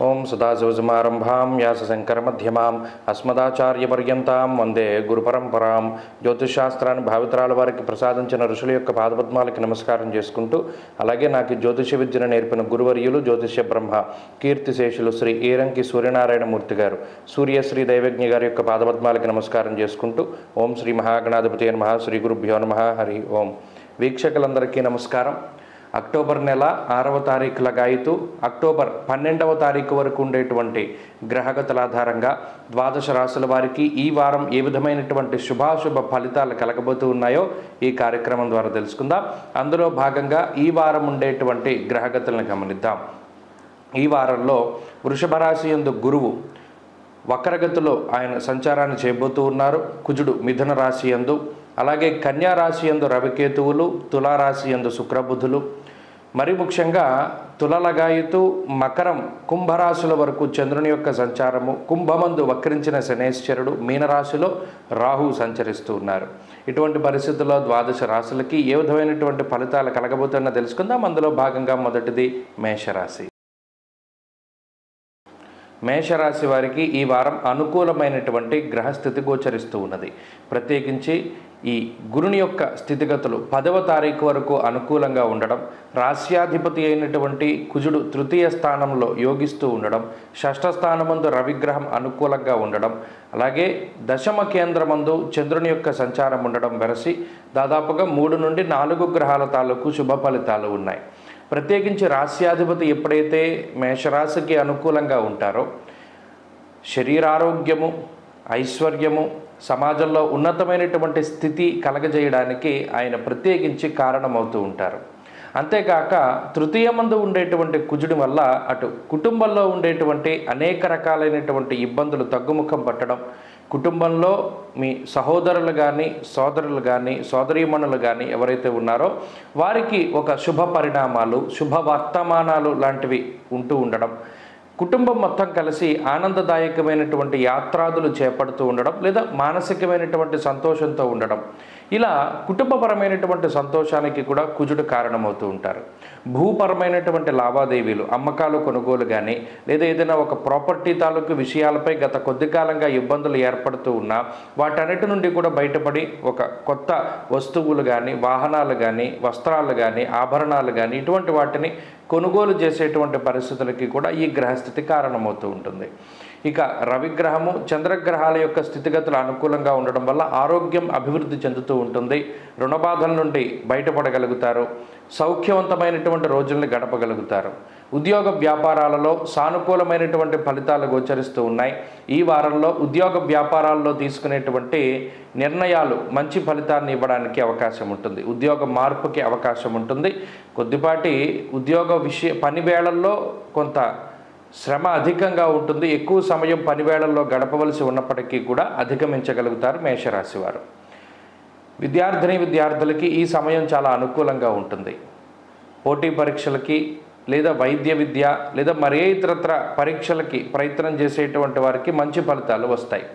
ఓం సదాశివసమారంభాం వ్యాసశంకరమధ్యమాం అస్మదాచార్యపర్యంతాం వందే గురుపరంపరాం. జ్యోతిషశాస్త్రాన్ని భావితరాల వారికి ప్రసాదించిన ఋషుల యొక్క పాదపద్మాలకి నమస్కారం చేసుకుంటూ, అలాగే నాకు జ్యోతిష విద్యను నేర్పిన గురువర్యులు జ్యోతిష బ్రహ్మ కీర్తిశేషులు శ్రీ ఈరంకి సూర్యనారాయణమూర్తి గారు, సూర్యశ్రీ దైవజ్ఞ గారి యొక్క పాదపద్మాలకి నమస్కారం చేసుకుంటూ, ఓం శ్రీ మహాగణాధిపతి నమః, శ్రీ గురుభ్యో నమః, హరి ఓం. వీక్షకులందరికీ నమస్కారం. అక్టోబర్ నెల 6వ తారీఖుల గాయతూ అక్టోబర్ 12వ తారీఖు వరకు ఉండేటువంటి గ్రహగతుల ఆధారంగా ద్వాదశ రాశుల వారికి ఈ వారం ఏ విధమైనటువంటి శుభాశుభ ఫలితాలు కలగబోతూ ఉన్నాయో ఈ కార్యక్రమం ద్వారా తెలుసుకుందాం. అందులో భాగంగా ఈ వారం ఉండేటువంటి గ్రహగతులను గమనిద్దాం. ఈ వారంలో వృషభ రాశి యందు గురువు వక్రగతిలో ఆయన సంచారాన్ని చేయబోతూ ఉన్నారు. కుజుడు మిథున రాశి యందు, అలాగే కన్యా రాశి యందు రవికేతువులు, తులారాశి యందు శుక్రబుధులు, మరి ముఖ్యంగా తులలగాయతూ మకరం కుంభరాశుల వరకు చంద్రుని యొక్క సంచారము, కుంభమందు వక్రించిన శనేశ్వరుడు, మీనరాశిలో రాహు సంచరిస్తూ ఉన్నారు. ఇటువంటి పరిస్థితుల్లో ద్వాదశ రాశులకి ఏ విధమైనటువంటి ఫలితాలు కలగబోతున్నా తెలుసుకుందాం. అందులో భాగంగా మొదటిది మేషరాశి. మేషరాశి వారికి ఈ వారం అనుకూలమైనటువంటి గ్రహస్థితి గోచరిస్తూ ఉన్నది. ప్రత్యేకించి ఈ గురుని యొక్క స్థితిగతులు 10వ తారీఖు వరకు అనుకూలంగా ఉండడం, రాశ్యాధిపతి అయినటువంటి కుజుడు తృతీయ స్థానంలో యోగిస్తూ ఉండడం, షష్ఠ స్థానమందు రవిగ్రహం అనుకూలంగా ఉండడం, అలాగే దశమ కేంద్రమందు చంద్రుని యొక్క సంచారం ఉండడం వెరసి దాదాపుగా 3 నుండి 4 గ్రహాల తాలూకు శుభ ఫలితాలు ఉన్నాయి. ప్రత్యేకించి రాశ్యాధిపతి ఎప్పుడైతే మేషరాశికి అనుకూలంగా ఉంటారో శరీరారోగ్యము, ఐశ్వర్యము, సమాజంలో ఉన్నతమైనటువంటి స్థితి కలగజేయడానికి ఆయన ప్రత్యేకించి కారణమవుతూ ఉంటారు. అంతేకాక తృతీయమందు ఉండేటువంటి కుజుడి వల్ల అటు కుటుంబంలో ఉండేటువంటి అనేక రకాలైనటువంటి ఇబ్బందులు తగ్గుముఖం పట్టడం, కుటుంబంలో మీ సహోదరులు కానీ సోదరులు కానీ సోదరీమణులు కానీ ఎవరైతే ఉన్నారో వారికి ఒక శుభ పరిణామాలు, శుభ వర్తమానాలు లాంటివి ఉంటూ ఉండడం, కుటుంబం మొత్తం కలిసి ఆనందదాయకమైనటువంటి యాత్రాదులు చేపడుతూ ఉండడం, లేదా మానసికమైనటువంటి సంతోషంతో ఉండడం, ఇలా కుటుంబపరమైనటువంటి సంతోషానికి కూడా కుజుడు కారణమవుతూ ఉంటారు. భూపరమైనటువంటి లావాదేవీలు, అమ్మకాలు కొనుగోలు కానీ, లేదా ఏదైనా ఒక ప్రాపర్టీ తాలూకు విషయాలపై గత కొద్ది కాలంగా ఇబ్బందులు ఏర్పడుతూ ఉన్నా వాటన్నిటి నుండి కూడా బయటపడి ఒక కొత్త వస్తువులు కానీ, వాహనాలు కానీ, వస్త్రాలు కానీ, ఆభరణాలు కానీ ఇటువంటి వాటిని కొనుగోలు చేసేటువంటి పరిస్థితులకి కూడా ఈ గ్రహస్థితి కారణమవుతూ ఉంటుంది. ఇక రవిగ్రహము, చంద్రగ్రహాల యొక్క స్థితిగతులు అనుకూలంగా ఉండడం వల్ల ఆరోగ్యం అభివృద్ధి చెందుతూ ఉంటుంది. రుణబాధల నుండి బయటపడగలుగుతారు. సౌఖ్యవంతమైనటువంటి రోజుల్ని గడపగలుగుతారు. ఉద్యోగ వ్యాపారాలలో సానుకూలమైనటువంటి ఫలితాలు గోచరిస్తూ ఉన్నాయి. ఈ వారంలో ఉద్యోగ వ్యాపారాల్లో తీసుకునేటువంటి నిర్ణయాలు మంచి ఫలితాన్ని ఇవ్వడానికి అవకాశం ఉంటుంది. ఉద్యోగ మార్పుకి అవకాశం ఉంటుంది. కొద్దిపాటి ఉద్యోగ పని వేళల్లో కొంత శ్రమ అధికంగా ఉంటుంది. ఎక్కువ సమయం పనివేళల్లో గడపవలసి ఉన్నప్పటికీ కూడా అధిగమించగలుగుతారు మేషరాశి వారు. విద్యార్థులకి ఈ సమయం చాలా అనుకూలంగా ఉంటుంది. పోటీ పరీక్షలకి, లేదా వైద్య విద్య, లేదా మరే ఇతరత్ర పరీక్షలకి ప్రయత్నం చేసేటువంటి వారికి మంచి ఫలితాలు వస్తాయి.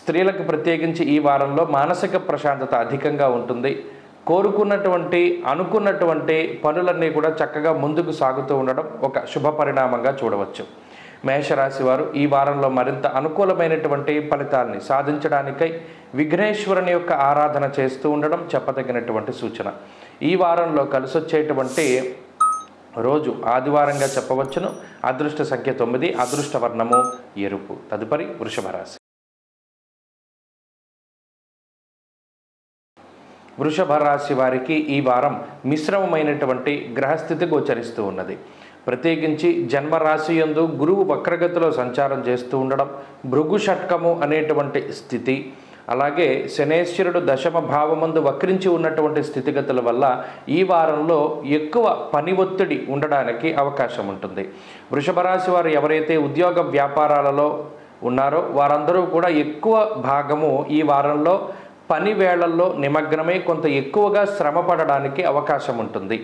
స్త్రీలకు ప్రత్యేకించి ఈ వారంలో మానసిక ప్రశాంతత అధికంగా ఉంటుంది. కోరుకున్నటువంటి, అనుకున్నటువంటి పనులన్నీ కూడా చక్కగా ముందుకు సాగుతూ ఉండడం ఒక శుభ పరిణామంగా చూడవచ్చు. మేషరాశి వారు ఈ వారంలో మరింత అనుకూలమైనటువంటి ఫలితాల్ని సాధించడానికై విఘ్నేశ్వరుని యొక్క ఆరాధన చేస్తూ ఉండడం చెప్పదగినటువంటి సూచన. ఈ వారంలో కలిసొచ్చేటువంటి రోజు ఆదివారంగా చెప్పవచ్చును. అదృష్ట సంఖ్య 9, అదృష్ట వర్ణము ఎరుపు. తదుపరి వృషభ రాశి. వృషభ రాశి వారికి ఈ వారం మిశ్రమమైనటువంటి గ్రహస్థితి గోచరిస్తూ ఉన్నది. ప్రత్యేకించి జన్మరాశి యందు గురువు వక్రగతిలో సంచారం చేస్తూ ఉండడం, భృగు షట్కము అనేటువంటి స్థితి, అలాగే శనేశ్వరుడు దశమ భావమందు వక్రించి ఉన్నటువంటి స్థితిగతుల వల్ల ఈ వారంలో ఎక్కువ పని ఒత్తిడి ఉండడానికి అవకాశం ఉంటుంది. వృషభ రాశి వారు ఎవరైతే ఉద్యోగ వ్యాపారాలలో ఉన్నారో వారందరూ కూడా ఎక్కువ భాగము ఈ వారంలో పని వేళల్లో నిమగ్నమై కొంత ఎక్కువగా శ్రమ పడడానికి అవకాశం ఉంటుంది.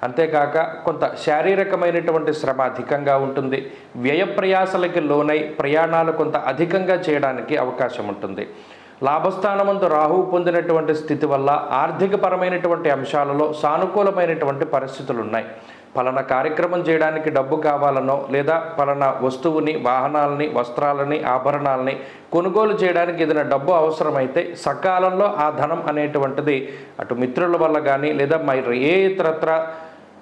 అంతేకాక కొంత శారీరకమైనటువంటి శ్రమ అధికంగా ఉంటుంది. వ్యయ ప్రయాసలకి లోనై ప్రయాణాలు కొంత అధికంగా చేయడానికి అవకాశం ఉంటుంది. లాభస్థానమందు రాహువు పొందినటువంటి స్థితి వల్ల ఆర్థికపరమైనటువంటి అంశాలలో సానుకూలమైనటువంటి పరిస్థితులు ఉన్నాయి. పలానా కార్యక్రమం చేయడానికి డబ్బు కావాలనో లేదా పలానా వస్తువుని, వాహనాలని, వస్త్రాలని, ఆభరణాలని కొనుగోలు చేయడానికి ఏదైనా డబ్బు అవసరమైతే సకాలంలో ఆ ధనం అనేటువంటిది అటు మిత్రుల వల్ల కానీ లేదా మరి ఏ ఇతరత్ర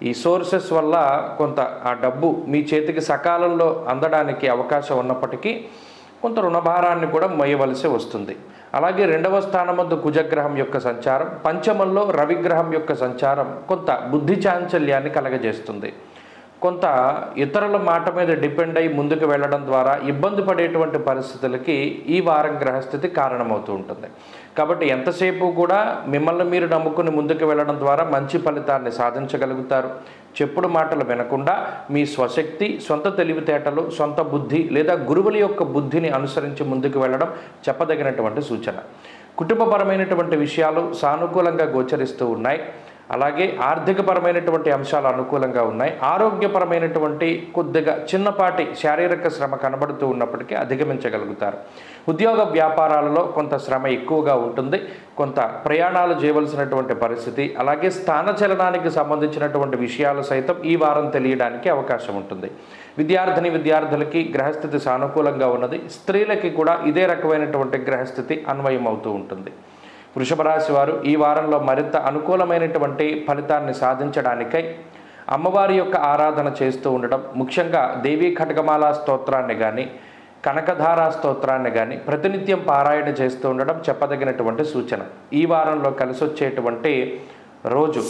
ఈ సోర్సెస్ వల్ల కొంత ఆ డబ్బు మీ చేతికి సకాలంలో అందడానికి అవకాశం ఉన్నప్పటికీ కొంత రుణభారాన్ని కూడా మోయవలసి వస్తుంది. అలాగే 2వ స్థానమందు కుజగ్రహం యొక్క సంచారం, పంచమంలో రవిగ్రహం యొక్క సంచారం కొంత బుద్ధి చాంచల్యాన్ని కలగజేస్తుంది. కొంత ఇతరుల మాట మీద డిపెండ్ అయ్యి ముందుకు వెళ్ళడం ద్వారా ఇబ్బంది పడేటువంటి పరిస్థితులకి ఈ వారం గ్రహస్థితి కారణమవుతూ ఉంటుంది. కాబట్టి ఎంతసేపు కూడా మిమ్మల్ని మీరు నమ్ముకుని ముందుకు వెళ్ళడం ద్వారా మంచి ఫలితాన్ని సాధించగలుగుతారు. చెప్పుడు మాటలు వినకుండా మీ స్వశక్తి, సొంత తెలివితేటలు, సొంత బుద్ధి లేదా గురువుల యొక్క బుద్ధిని అనుసరించి ముందుకు వెళ్ళడం చెప్పదగినటువంటి సూచన. కుటుంబపరమైనటువంటి విషయాలు సానుకూలంగా గోచరిస్తూ ఉన్నాయి. అలాగే ఆర్థికపరమైనటువంటి అంశాలు అనుకూలంగా ఉన్నాయి. ఆరోగ్యపరమైనటువంటి కొద్దిగా చిన్నపాటి శారీరక శ్రమ కనబడుతూ ఉన్నప్పటికీ అధిగమించగలుగుతారు. ఉద్యోగ వ్యాపారాలలో కొంత శ్రమ ఎక్కువగా ఉంటుంది. కొంత ప్రయాణాలు చేయవలసినటువంటి పరిస్థితి, అలాగే స్థానచలనానికి సంబంధించినటువంటి విషయాలు సైతం ఈ వారం తెలియడానికి అవకాశం ఉంటుంది. విద్యార్థులకి గ్రహస్థితి సానుకూలంగా ఉన్నది. స్త్రీలకి కూడా ఇదే రకమైనటువంటి గ్రహస్థితి అన్వయం అవుతూ ఉంటుంది. వృషభ రాశి వారు ఈ వారంలో మరింత అనుకూలమైనటువంటి ఫలితాన్ని సాధించడానికై అమ్మవారి యొక్క ఆరాధన చేస్తూ ఉండడం, ముఖ్యంగా దేవీ ఖడ్గమాల స్తోత్రాన్ని కానీ కనకధారా స్తోత్రాన్ని కానీ ప్రతినిత్యం పారాయణ చేస్తూ ఉండడం చెప్పదగినటువంటి సూచన. ఈ వారంలో కలిసొచ్చేటువంటి రోజు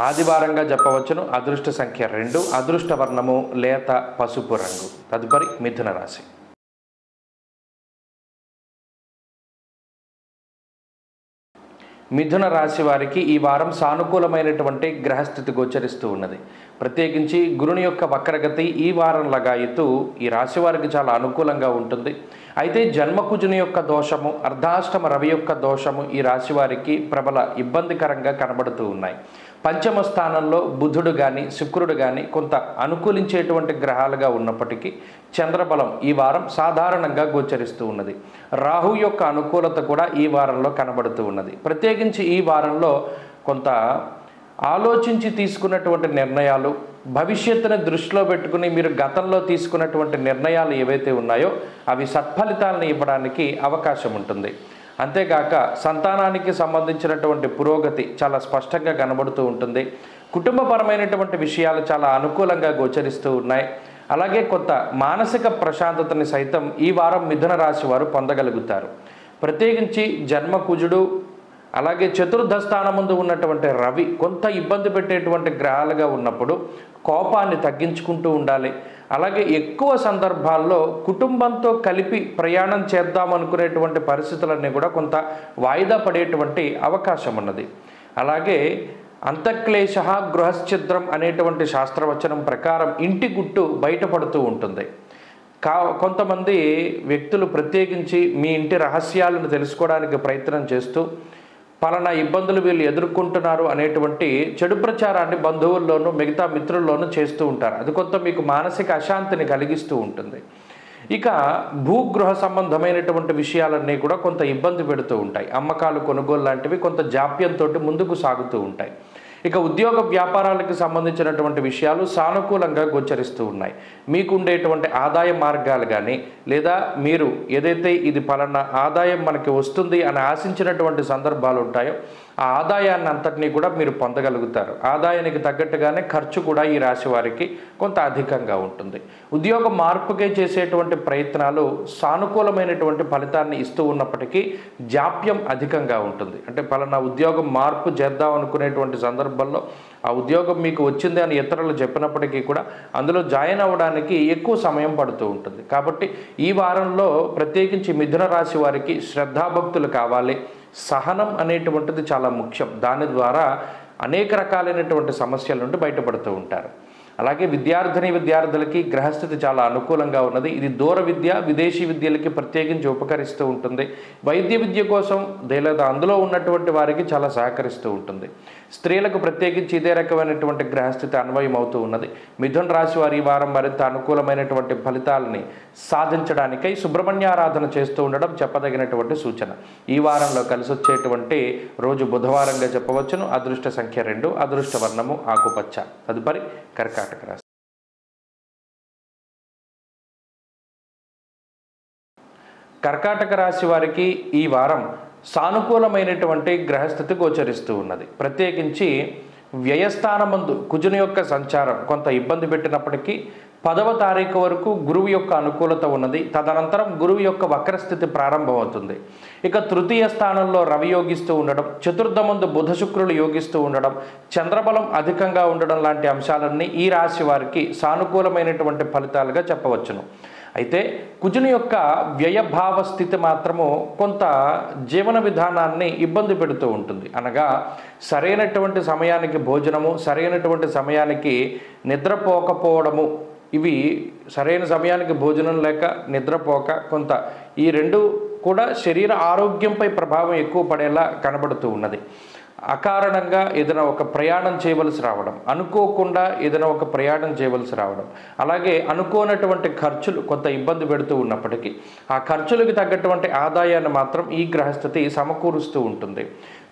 ఆదివారంగా చెప్పవచ్చును. అదృష్ట సంఖ్య 2, అదృష్ట వర్ణము లేత పసుపు రంగు. తదుపరి మిథున రాశి. మిథున రాశి వారికి ఈ వారం సానుకూలమైనటువంటి గ్రహస్థితి గోచరిస్తూ ఉన్నది. ప్రత్యేకించి గురుని యొక్క వక్రగతి ఈ వారం లగాయతూ ఈ రాశి వారికి చాలా అనుకూలంగా ఉంటుంది. అయితే జన్మకుజుని యొక్క దోషము, అర్ధాష్టమ రవి యొక్క దోషము ఈ రాశి వారికి ప్రబల ఇబ్బందికరంగా కనబడుతూ ఉన్నాయి. పంచమ స్థానంలో బుధుడు కానీ శుక్రుడు కానీ కొంత అనుకూలించేటువంటి గ్రహాలుగా ఉన్నప్పటికీ చంద్రబలం ఈ వారం సాధారణంగా గోచరిస్తూ ఉన్నది. రాహు యొక్క అనుకూలత కూడా ఈ వారంలో కనబడుతూ ఉన్నది. ప్రత్యేకించి ఈ వారంలో కొంత ఆలోచించి తీసుకున్నటువంటి నిర్ణయాలు, భవిష్యత్తును దృష్టిలో పెట్టుకుని మీరు గతంలో తీసుకున్నటువంటి నిర్ణయాలు ఏవైతే ఉన్నాయో అవి సత్ఫలితాలను ఇవ్వడానికి అవకాశం ఉంటుంది. అంతేకాక సంతానానికి సంబంధించినటువంటి పురోగతి చాలా స్పష్టంగా కనబడుతూ ఉంటుంది. కుటుంబపరమైనటువంటి విషయాలు చాలా అనుకూలంగా గోచరిస్తూ ఉన్నాయి. అలాగే కొంత మానసిక ప్రశాంతతని సైతం ఈ వారం మిథున రాశి వారు పొందగలుగుతారు. ప్రత్యేకించి జన్మకుజుడు అలాగే చతుర్థ స్థానముందు ఉన్నటువంటి రవి కొంత ఇబ్బంది పెట్టేటువంటి గ్రహాలుగా ఉన్నప్పుడు కోపాన్ని తగ్గించుకుంటూ ఉండాలి. అలాగే ఎక్కువ సందర్భాల్లో కుటుంబంతో కలిపి ప్రయాణం చేద్దామనుకునేటువంటి పరిస్థితులన్నీ కూడా కొంత వాయిదా పడేటువంటి అవకాశం ఉన్నది. అలాగే అంతఃక్లేశ గృహశ్చిద్రం అనేటువంటి శాస్త్రవచనం ప్రకారం ఇంటి గుట్టు బయటపడుతూ ఉంటుంది. కొంతమంది వ్యక్తులు ప్రత్యేకించి మీ ఇంటి రహస్యాలను తెలుసుకోవడానికి ప్రయత్నం చేస్తూ పలానా ఇబ్బందులు వీళ్ళు ఎదుర్కొంటున్నారు అనేటువంటి చెడు ప్రచారాన్ని బంధువుల్లోనూ మిగతా మిత్రుల్లోనూ చేస్తూ ఉంటారు. అది కొంత మీకు మానసిక అశాంతిని కలిగిస్తూ ఉంటుంది. ఇక భూగృహ సంబంధమైనటువంటి విషయాలన్నీ కూడా కొంత ఇబ్బంది పెడుతూ ఉంటాయి. అమ్మకాలు, కొనుగోలు లాంటివి కొంత జాప్యంతో ముందుకు సాగుతూ ఉంటాయి. ఇక ఉద్యోగ వ్యాపారాలకు సంబంధించినటువంటి విషయాలు సానుకూలంగా గోచరిస్తూ ఉన్నాయి. మీకు ఉండేటువంటి ఆదాయ మార్గాలు కానీ లేదా మీరు ఏదైతే ఇది పలానా ఆదాయం మనకి వస్తుంది అని ఆశించినటువంటి సందర్భాలు ఉంటాయో ఆ ఆదాయాన్ని అంతటినీ కూడా మీరు పొందగలుగుతారు. ఆదాయానికి తగ్గట్టుగానే ఖర్చు కూడా ఈ రాశి వారికి కొంత అధికంగా ఉంటుంది. ఉద్యోగ మార్పుకే చేసేటువంటి ప్రయత్నాలు సానుకూలమైనటువంటి ఫలితాన్ని ఇస్తూ ఉన్నప్పటికీ జాప్యం అధికంగా ఉంటుంది. అంటే పలానా ఉద్యోగం మార్పు చేద్దాం అనుకునేటువంటి సందర్భంలో ఆ ఉద్యోగం మీకు వచ్చింది అని ఇతరులు చెప్పినప్పటికీ కూడా అందులో జాయిన్ అవ్వడానికి ఎక్కువ సమయం పడుతూ ఉంటుంది. కాబట్టి ఈ వారంలో ప్రత్యేకించి మిథున రాశి వారికి శ్రద్ధాభక్తులు కావాలి. సహనం అనేటువంటిది చాలా ముఖ్యం. దాని ద్వారా అనేక రకాలైనటువంటి సమస్యల నుండి బయటపడుతూ ఉంటారు. అలాగే విద్యార్థులకి గ్రహస్థితి చాలా అనుకూలంగా ఉన్నది. ఇది దూర విద్య, విదేశీ విద్యలకి ప్రత్యేకించి ఉపకరిస్తూ ఉంటుంది. వైద్య విద్య కోసం లేదా అందులో ఉన్నటువంటి వారికి చాలా సహకరిస్తూ ఉంటుంది. స్త్రీలకు ప్రత్యేకించి ఇదే రకమైనటువంటి గ్రహస్థితి అన్వయం అవుతూ ఉన్నది. మిథున రాశి వారి ఈ వారం మరింత అనుకూలమైనటువంటి ఫలితాలని సాధించడానికై సుబ్రహ్మణ్యారాధన చేస్తూ ఉండడం చెప్పదగినటువంటి సూచన. ఈ వారంలో కలిసి వచ్చేటువంటి రోజు బుధవారంగా చెప్పవచ్చును. అదృష్ట సంఖ్య 2, అదృష్ట వర్ణము ఆకుపచ్చ. తదుపరి కర్కాటక రాశి. కర్కాటక రాశి వారికి ఈ వారం సానుకూలమైనటువంటి గ్రహస్థితి గోచరిస్తూ ఉన్నది. ప్రత్యేకించి వ్యయస్థానమందు కుజుని యొక్క సంచారం కొంత ఇబ్బంది పెట్టినప్పటికీ 10వ తారీఖు వరకు గురువు యొక్క అనుకూలత ఉన్నది. తదనంతరం గురువు యొక్క వక్రస్థితి ప్రారంభమవుతుంది. ఇక తృతీయ స్థానంలో రవి యోగిస్తూ ఉండడం, చతుర్థమందు బుధ శుక్రులు యోగిస్తూ ఉండడం, చంద్రబలం అధికంగా ఉండడం లాంటి అంశాలన్నీ ఈ రాశి వారికి సానుకూలమైనటువంటి ఫలితాలుగా చెప్పవచ్చును. అయితే కుజుని యొక్క వ్యయభావ స్థితి మాత్రము కొంత జీవన విధానాన్ని ఇబ్బంది పెడుతూ ఉంటుంది. అనగా సరైనటువంటి సమయానికి భోజనము, సరైనటువంటి సమయానికి నిద్రపోకపోవడము, ఇవి సరైన సమయానికి భోజనం లేక నిద్రపోక కొంత ఈ రెండు కూడా శరీర ఆరోగ్యంపై ప్రభావం ఎక్కువ పడేలా కనబడుతూ ఉన్నది. అకారణంగా ఏదైనా ఒక ప్రయాణం చేయవలసి రావడం, అనుకోకుండా ఏదైనా ఒక ప్రయాణం చేయవలసి రావడం, అలాగే అనుకోనటువంటి ఖర్చులు కొంత ఇబ్బంది పెడుతూ ఉన్నప్పటికీ ఆ ఖర్చులకు తగ్గటువంటి ఆదాయాన్ని మాత్రం ఈ గ్రహస్థితి సమకూరుస్తూ ఉంటుంది.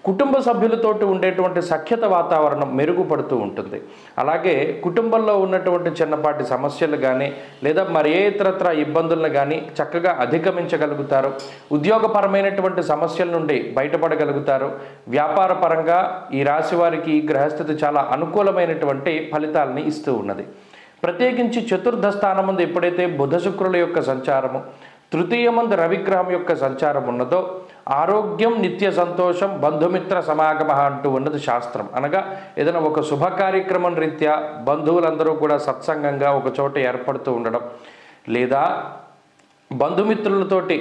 కుటుంబ సభ్యులతోటి ఉండేటువంటి సఖ్యత వాతావరణం మెరుగుపడుతూ ఉంటుంది. అలాగే కుటుంబంలో ఉన్నటువంటి చిన్నపాటి సమస్యలు కానీ లేదా మరి ఏ ఇతరత్ర ఇబ్బందులను కానీ చక్కగా అధిగమించగలుగుతారు. ఉద్యోగపరమైనటువంటి సమస్యల నుండి బయటపడగలుగుతారు. వ్యాపార పరంగా ఈ రాశి వారికి ఈ గ్రహస్థితి చాలా అనుకూలమైనటువంటి ఫలితాలని ఇస్తూ ఉన్నది. ప్రత్యేకించి చతుర్థ స్థానమందు ఎప్పుడైతే బుధ శుక్రుల యొక్క సంచారము, తృతీయమందు రవిగ్రహం యొక్క సంచారం ఉన్నదో ఆరోగ్యం, నిత్య సంతోషం, బంధుమిత్ర సమాగమ అంటూ ఉన్నది శాస్త్రం. అనగా ఏదైనా ఒక శుభ కార్యక్రమం రీత్యా బంధువులందరూ కూడా సత్సంగంగా ఒక చోట ఏర్పడుతూ ఉండడం, లేదా బంధుమిత్రులతోటి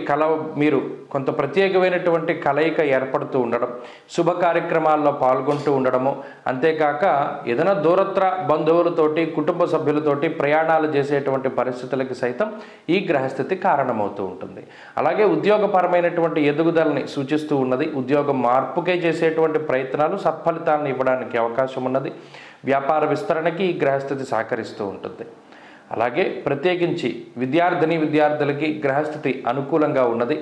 మీరు కొంత ప్రత్యేకమైనటువంటి కలయిక ఏర్పడుతూ ఉండడం, శుభ కార్యక్రమాల్లో పాల్గొంటూ ఉండడము, అంతేకాక ఏదైనా దూరత్ర బంధువులతోటి కుటుంబ సభ్యులతోటి ప్రయాణాలు చేసేటువంటి పరిస్థితులకి సైతం ఈ గ్రహస్థితి కారణమవుతూ ఉంటుంది. అలాగే ఉద్యోగపరమైనటువంటి ఎదుగుదలని సూచిస్తూ ఉన్నది. ఉద్యోగం మార్పుకే చేసేటువంటి ప్రయత్నాలు సత్ఫలితాలను ఇవ్వడానికి అవకాశం ఉన్నది. వ్యాపార విస్తరణకి ఈ గ్రహస్థితి సహకరిస్తూ ఉంటుంది. అలాగే ప్రత్యేకించి విద్యార్థులకి గ్రహస్థితి అనుకూలంగా ఉన్నది.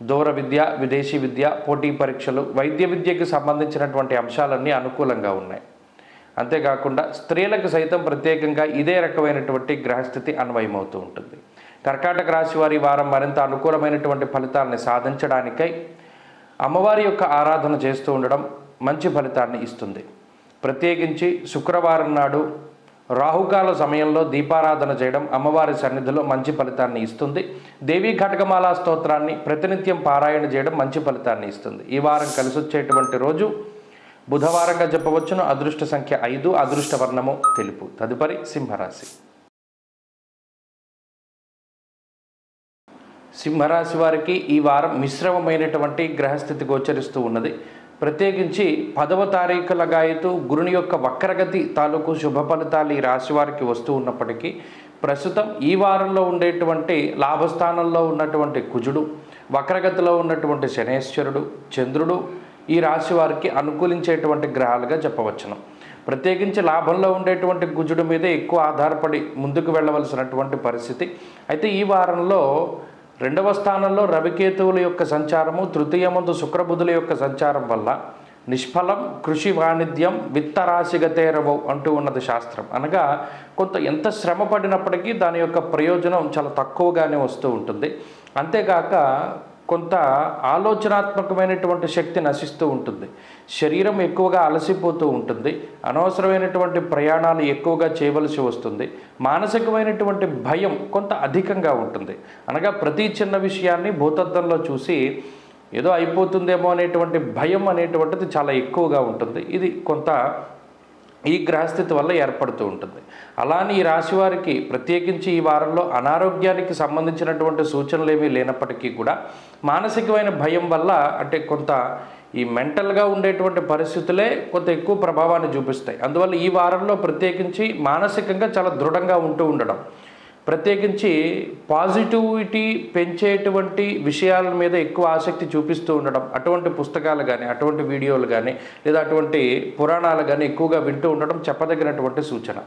దూర విద్య, విదేశీ విద్య, పోటీ పరీక్షలు, వైద్య విద్యకి సంబంధించినటువంటి అంశాలన్నీ అనుకూలంగా ఉన్నాయి. అంతేకాకుండా స్త్రీలకు సైతం ప్రత్యేకంగా ఇదే రకమైనటువంటి గ్రహస్థితి అన్వయమవుతూ ఉంటుంది. కర్కాటక రాశి వారి వారం మరింత అనుకూలమైనటువంటి ఫలితాలని సాధించడానికై అమ్మవారి యొక్క ఆరాధన చేస్తూ ఉండడం మంచి ఫలితాన్ని ఇస్తుంది. ప్రత్యేకించి శుక్రవారం నాడు రాహుకాల సమయంలో దీపారాధన చేయడం అమ్మవారి సన్నిధిలో మంచి ఫలితాన్ని ఇస్తుంది. దేవీ ఖడ్గమాల స్తోత్రాన్ని ప్రతినిత్యం పారాయణ చేయడం మంచి ఫలితాన్ని ఇస్తుంది. ఈ వారం కలిసి వచ్చేటువంటి రోజు బుధవారంగా చెప్పవచ్చును. అదృష్ట సంఖ్య 5, అదృష్ట వర్ణము తెలుపు. తదుపరి సింహరాశి. సింహరాశి వారికి ఈ వారం మిశ్రమమైనటువంటి గ్రహస్థితి గోచరిస్తూ ఉన్నది. ప్రత్యేకించి 10వ తారీఖు లగాయతూ గురుని యొక్క వక్రగతి తాలూకు శుభ ఫలితాలు ఈ రాశి వారికి వస్తూ ఉన్నప్పటికీ ప్రస్తుతం ఈ వారంలో ఉండేటువంటి లాభస్థానంలో ఉన్నటువంటి కుజుడు, వక్రగతిలో ఉన్నటువంటి శనేశ్వరుడు, చంద్రుడు ఈ రాశి వారికి అనుకూలించేటువంటి గ్రహాలుగా చెప్పవచ్చును. ప్రత్యేకించి లాభంలో ఉండేటువంటి కుజుడు మీదే ఎక్కువ ఆధారపడి ముందుకు వెళ్ళవలసినటువంటి పరిస్థితి. అయితే ఈ వారంలో 2వ స్థానంలో రవికేతువుల యొక్క సంచారము, తృతీయమందు శుక్రబుధుల యొక్క సంచారం వల్ల నిష్ఫలం కృషి వాణిజ్యం విత్తరాశిగతేరవో అంటూ ఉన్నది శాస్త్రం. అనగా కొంత ఎంత శ్రమ పడినప్పటికీ దాని యొక్క ప్రయోజనం చాలా తక్కువగానే వస్తూ ఉంటుంది. అంతేకాక కొంత ఆలోచనాత్మకమైనటువంటి శక్తి నశిస్తూ ఉంటుంది. శరీరం ఎక్కువగా అలసిపోతూ ఉంటుంది. అనవసరమైనటువంటి ప్రయాణాలు ఎక్కువగా చేయవలసి వస్తుంది. మానసికమైనటువంటి భయం కొంత అధికంగా ఉంటుంది. అనగా ప్రతి చిన్న విషయాన్ని భూతద్దంలో చూసి ఏదో అయిపోతుందేమో అనేటువంటి భయం అనేటువంటిది చాలా ఎక్కువగా ఉంటుంది. ఇది కొంత ఈ గ్రహస్థితి వల్ల ఏర్పడుతూ ఉంటుంది. అలానే ఈ రాశి వారికి ప్రత్యేకించి ఈ వారంలో అనారోగ్యానికి సంబంధించినటువంటి సూచనలు ఏమీ లేనప్పటికీ కూడా మానసికమైన భయం వల్ల అంటే కొంత ఈ మెంటల్గా ఉండేటువంటి పరిస్థితులే కొంత ఎక్కువ ప్రభావాన్ని చూపిస్తాయి. అందువల్ల ఈ వారంలో ప్రత్యేకించి మానసికంగా చాలా దృఢంగా ఉంటూ ఉండడం, ప్రత్యేకించి పాజిటివిటీ పెంచేటువంటి విషయాల మీద ఎక్కువ ఆసక్తి చూపిస్తూ ఉండడం, అటువంటి పుస్తకాలు కానీ అటువంటి వీడియోలు కానీ లేదా అటువంటి పురాణాలు కానీ ఎక్కువగా వింటూ ఉండడం చెప్పదగినటువంటి సూచన.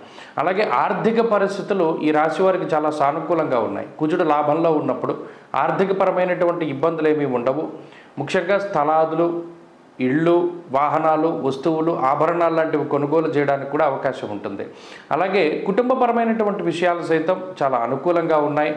అలాగే ఆర్థిక పరిస్థితులు ఈ రాశి వారికి చాలా సానుకూలంగా ఉన్నాయి. కుజుడు లాభంలో ఉన్నప్పుడు ఆర్థికపరమైనటువంటి ఇబ్బందులు ఏమీ ఉండవు. ముఖ్యంగా స్థలాదులు, ఇళ్ళు, వాహనాలు, వస్తువులు, ఆభరణాలు లాంటివి కొనుగోలు చేయడానికి కూడా అవకాశం ఉంటుంది. అలాగే కుటుంబపరమైనటువంటి విషయాలు సైతం చాలా అనుకూలంగా ఉన్నాయి.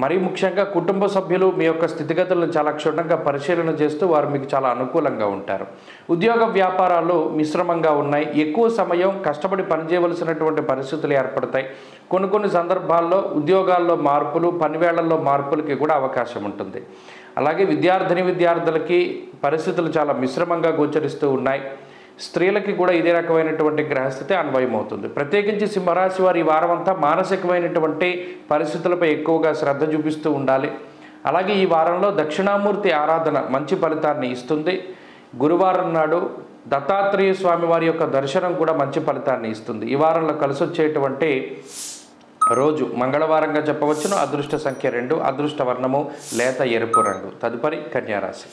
మరీ ముఖ్యంగా కుటుంబ సభ్యులు మీ యొక్క స్థితిగతులను చాలా క్షుణ్ణంగా పరిశీలన చేస్తూ వారు మీకు చాలా అనుకూలంగా ఉంటారు. ఉద్యోగ వ్యాపారాలు మిశ్రమంగా ఉన్నాయి. ఎక్కువ సమయం కష్టపడి పనిచేయవలసినటువంటి పరిస్థితులు ఏర్పడతాయి. కొన్ని సందర్భాల్లో ఉద్యోగాల్లో మార్పులు, పనివేళల్లో మార్పులకి కూడా అవకాశం ఉంటుంది. అలాగే విద్యార్థులకి పరిస్థితులు చాలా మిశ్రమంగా గోచరిస్తూ ఉన్నాయి. స్త్రీలకి కూడా ఇదే రకమైనటువంటి గ్రహస్థితి అన్వయమవుతుంది. ప్రత్యేకించి సింహరాశి వారి ఈ వారం అంతా మానసికమైనటువంటి పరిస్థితులపై ఎక్కువగా శ్రద్ధ చూపిస్తూ ఉండాలి. అలాగే ఈ వారంలో దక్షిణామూర్తి ఆరాధన మంచి ఫలితాన్ని ఇస్తుంది. గురువారం నాడు దత్తాత్రేయ స్వామి వారి యొక్క దర్శనం కూడా మంచి ఫలితాన్ని ఇస్తుంది. ఈ వారంలో కలిసి వచ్చేటువంటి రోజు మంగళవారంగా చెప్పవచ్చును. అదృష్ట సంఖ్య 2, అదృష్ట వర్ణము లేత ఎరుపు రంగు. తదుపరి కన్యారాశి.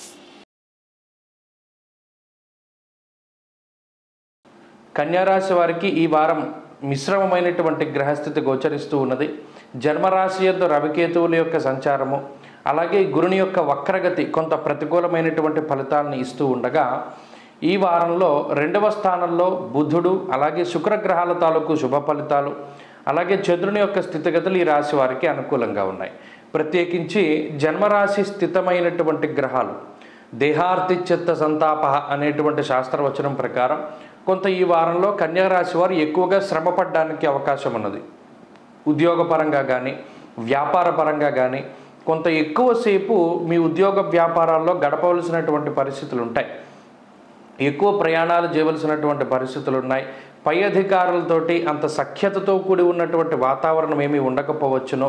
కన్యారాశి వారికి ఈ వారం మిశ్రమమైనటువంటి గ్రహస్థితి గోచరిస్తూ ఉన్నది. జన్మరాశి యందు రవికేతువుల యొక్క సంచారము, అలాగే గురుని యొక్క వక్రగతి కొంత ప్రతికూలమైనటువంటి ఫలితాలను ఇస్తూ ఉండగా, ఈ వారంలో 2వ స్థానంలో బుధుడు, అలాగే శుక్రగ్రహాల తాలూకు శుభ ఫలితాలు, అలాగే చంద్రుని యొక్క స్థితిగతులు ఈ రాశి వారికి అనుకూలంగా ఉన్నాయి. ప్రత్యేకించి జన్మరాశి స్థితమైనటువంటి గ్రహాలు దేహార్తిచిత్త సంతాప అనేటువంటి శాస్త్రవచనం ప్రకారం కొంత ఈ వారంలో కన్యారాశి వారు ఎక్కువగా శ్రమపడడానికి అవకాశం ఉన్నది. ఉద్యోగపరంగా కానీ వ్యాపార పరంగా కానీ కొంత ఎక్కువసేపు మీ ఉద్యోగ వ్యాపారాల్లో గడపవలసినటువంటి పరిస్థితులు ఉంటాయి. ఎక్కువ ప్రయాణాలు చేయవలసినటువంటి పరిస్థితులు ఉన్నాయి. పై అధికారులతోటి అంత సఖ్యతతో కూడి ఉన్నటువంటి వాతావరణం ఏమీ ఉండకపోవచ్చును.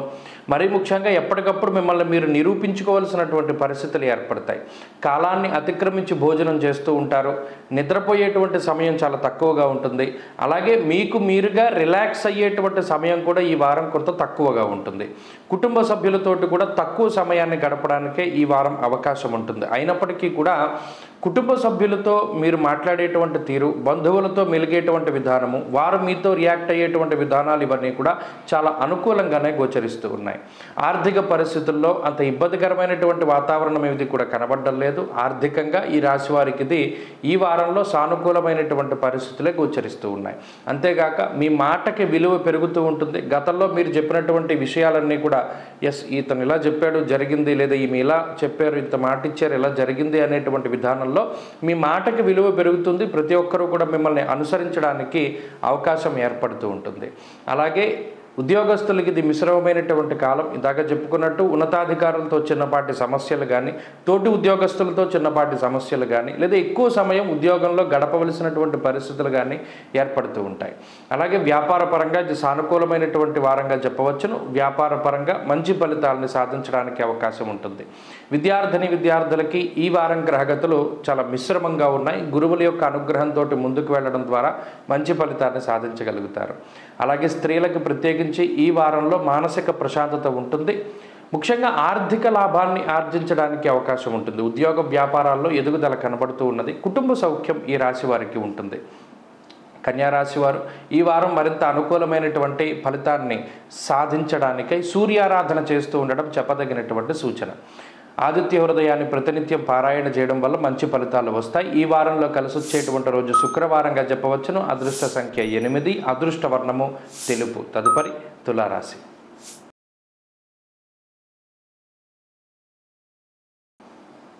మరీ ముఖ్యంగా ఎప్పటికప్పుడు మిమ్మల్ని మీరు నిరూపించుకోవాల్సినటువంటి పరిస్థితులు ఏర్పడతాయి. కాలాన్ని అతిక్రమించి భోజనం చేస్తూ ఉంటారు. నిద్రపోయేటువంటి సమయం చాలా తక్కువగా ఉంటుంది. అలాగే మీకు మీరుగా రిలాక్స్ అయ్యేటువంటి సమయం కూడా ఈ వారం కొంత తక్కువగా ఉంటుంది. కుటుంబ సభ్యులతోటి కూడా తక్కువ సమయాన్ని గడపడానికే ఈ వారం అవకాశం ఉంటుంది. అయినప్పటికీ కూడా కుటుంబ సభ్యులతో మీరు మాట్లాడేటువంటి తీరు, బంధువులతో మెలిగేటువంటి విధానము, వారు మీతో రియాక్ట్ అయ్యేటువంటి విధానాలు ఇవన్నీ కూడా చాలా అనుకూలంగానే గోచరిస్తూ ఉన్నాయి. ఆర్థిక పరిస్థితుల్లో అంత ఇబ్బందికరమైనటువంటి వాతావరణం ఏది కూడా కనబడడం లేదు. ఆర్థికంగా ఈ రాశి వారికి ఇది ఈ వారంలో సానుకూలమైనటువంటి పరిస్థితులే గోచరిస్తూ ఉన్నాయి. అంతేగాక మీ మాటకి విలువ పెరుగుతూ ఉంటుంది. గతంలో మీరు చెప్పినటువంటి విషయాలన్నీ కూడా ఎస్ ఇతను ఇలా చెప్పాడు జరిగింది, లేదా ఈమె ఇలా చెప్పారు ఇంత మాట ఇచ్చారు ఇలా జరిగింది అనేటువంటి విధానంలో మీ మాటకి విలువ పెరుగుతుంది. ప్రతి ఒక్కరూ కూడా మిమ్మల్ని అనుసరించడానికి అవకాశం ఏర్పడుతూ ఉంటుంది. అలాగే ఉద్యోగస్తులకి ఇది మిశ్రమమైనటువంటి కాలం. ఇందాక చెప్పుకున్నట్టు ఉన్నతాధికారులతో చిన్నపాటి సమస్యలు కానీ, తోటి ఉద్యోగస్తులతో చిన్నపాటి సమస్యలు కానీ, లేదా ఎక్కువ సమయం ఉద్యోగంలో గడపవలసినటువంటి పరిస్థితులు కానీ ఏర్పడుతూ ఉంటాయి. అలాగే వ్యాపార పరంగా ఇది సానుకూలమైనటువంటి వారంగా చెప్పవచ్చును. వ్యాపార పరంగా మంచి ఫలితాలను సాధించడానికి అవకాశం ఉంటుంది. విద్యార్థులకి ఈ వారం గ్రహగతులు చాలా మిశ్రమంగా ఉన్నాయి. గురువుల యొక్క అనుగ్రహంతో ముందుకు వెళ్ళడం ద్వారా మంచి ఫలితాన్ని సాధించగలుగుతారు. అలాగే స్త్రీలకు ప్రత్యేకించి ఈ వారంలో మానసిక ప్రశాంతత ఉంటుంది. ముఖ్యంగా ఆర్థిక లాభాన్ని ఆర్జించడానికి అవకాశం ఉంటుంది. ఉద్యోగ వ్యాపారాల్లో ఎదుగుదల కనబడుతూ ఉన్నది. కుటుంబ సౌఖ్యం ఈ రాశి వారికి ఉంటుంది. కన్యారాశి వారు ఈ వారం మరింత అనుకూలమైనటువంటి ఫలితాన్ని సాధించడానికై సూర్యారాధన చేస్తూ ఉండడం చెప్పదగినటువంటి సూచన. ఆదిత్య హృదయాన్ని ప్రతినిత్యం పారాయణ చేయడం వల్ల మంచి ఫలితాలు వస్తాయి. ఈ వారంలో కలిసి వచ్చేటువంటి రోజు శుక్రవారంగా చెప్పవచ్చును. అదృష్ట సంఖ్య 8, అదృష్ట వర్ణము తెలుపు. తదుపరి తులారాశి.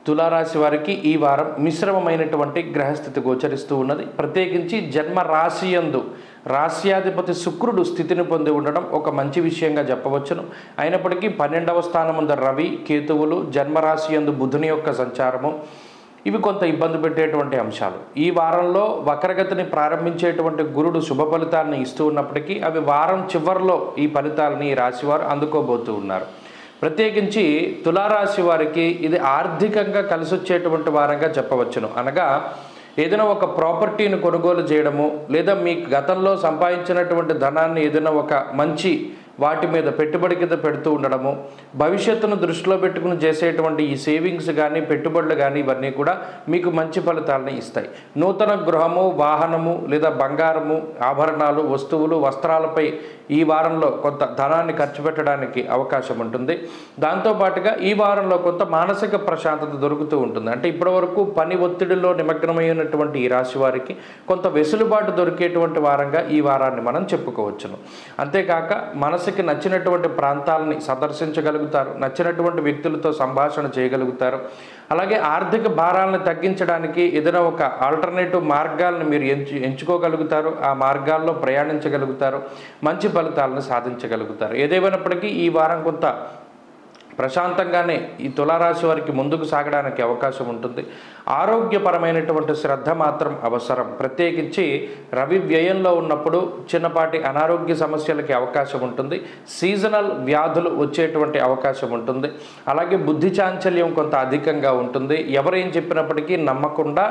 తులారాశి వారికి ఈ వారం మిశ్రమమైనటువంటి గ్రహస్థితి గోచరిస్తూ ఉన్నది. ప్రత్యేకించి జన్మ రాశియందు రాశ్యాధిపతి శుక్రుడు స్థితిని పొంది ఉండడం ఒక మంచి విషయంగా చెప్పవచ్చును. అయినప్పటికీ 12వ స్థానముందు రవి, కేతువులు, జన్మరాశియందు బుధుని యొక్క సంచారము ఇవి కొంత ఇబ్బంది పెట్టేటువంటి అంశాలు. ఈ వారంలో వక్రగతిని ప్రారంభించేటువంటి గురుడు శుభ ఫలితాన్ని ఇస్తూ ఉన్నప్పటికీ అవి వారం చివరిలో ఈ ఫలితాలని ఈ రాశివారు అందుకోబోతూ ఉన్నారు. ప్రత్యేకించి తులారాశి వారికి ఇది ఆర్థికంగా కలిసొచ్చేటువంటి వారంగా చెప్పవచ్చును. అనగా ఏదైనా ఒక ప్రాపర్టీని కొనుగోలు చేయడము, లేదా మీ గతంలో సంపాదించినటువంటి ధనాన్ని ఏదైనా ఒక మంచి వాటి మీద పెట్టుబడి కింద పెడుతూ ఉండడము, భవిష్యత్తును దృష్టిలో పెట్టుకుని చేసేటువంటి ఈ సేవింగ్స్ కానీ పెట్టుబడులు కానీ ఇవన్నీ కూడా మీకు మంచి ఫలితాలను ఇస్తాయి. నూతన గృహము, వాహనము లేదా బంగారము, ఆభరణాలు, వస్తువులు, వస్త్రాలపై ఈ వారంలో కొంత ధనాన్ని ఖర్చు పెట్టడానికి అవకాశం ఉంటుంది. దాంతోపాటుగా ఈ వారంలో కొంత మానసిక ప్రశాంతత దొరుకుతూ ఉంటుంది. అంటే ఇప్పటివరకు పని ఒత్తిడిలో నిమగ్నమైనటువంటి ఈ రాశి వారికి కొంత వెసులుబాటు దొరికేటువంటి వారంగా ఈ వారాన్ని మనం చెప్పుకోవచ్చును. అంతేకాక మనసుకి నచ్చినటువంటి ప్రాంతాలని సందర్శించగలుగుతారు, నచ్చినటువంటి వ్యక్తులతో సంభాషణ చేయగలుగుతారు. అలాగే ఆర్థిక భారాలను తగ్గించడానికి ఏదైనా ఒక ఆల్టర్నేటివ్ మార్గాలను మీరు ఎంచుకోగలుగుతారు, ఆ మార్గాల్లో ప్రయాణించగలుగుతారు, మంచి ఫలితాలను సాధించగలుగుతారు. ఏదేమైనప్పటికీ ఈ వారం కొంత ప్రశాంతంగానే ఈ తులారాశి వారికి ముందుకు సాగడానికి అవకాశం ఉంటుంది. ఆరోగ్యపరమైనటువంటి శ్రద్ధ మాత్రం అవసరం. ప్రత్యేకించి రవి వ్యయంలో ఉన్నప్పుడు చిన్నపాటి అనారోగ్య సమస్యలకి అవకాశం ఉంటుంది. సీజనల్ వ్యాధులు వచ్చేటువంటి అవకాశం ఉంటుంది. అలాగే బుద్ధి చాంచల్యం కొంత అధికంగా ఉంటుంది. ఎవరేం చెప్పినప్పటికీ నమ్మకుండా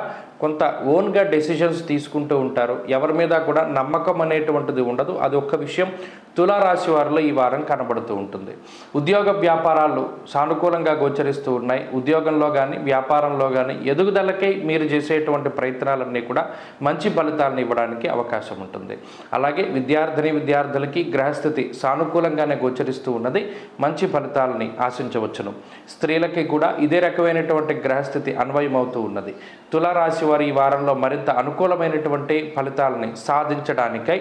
కొంత ఓన్గా డెసిషన్స్ తీసుకుంటూ ఉంటారు. ఎవరి మీద కూడా నమ్మకం అనేటువంటిది ఉండదు. అది ఒక్క విషయం తులారాశి వారిలో ఈ వారం కనబడుతూ ఉంటుంది. ఉద్యోగ వ్యాపారాలు సానుకూలంగా గోచరిస్తూ ఉన్నాయి. ఉద్యోగంలో కానీ వ్యాపారంలో కానీ ఎదుగుదలకై మీరు చేసేటువంటి ప్రయత్నాలన్నీ కూడా మంచి ఫలితాలను ఇవ్వడానికి అవకాశం ఉంటుంది. అలాగే విద్యార్థులకి గ్రహస్థితి సానుకూలంగానే గోచరిస్తూ ఉన్నది. మంచి ఫలితాలని ఆశించవచ్చును. స్త్రీలకి కూడా ఇదే రకమైనటువంటి గ్రహస్థితి అన్వయమవుతూ ఉన్నది. తులారాశి వారు ఈ వారంలో మరింత అనుకూలమైనటువంటి ఫలితాలని సాధించడానికై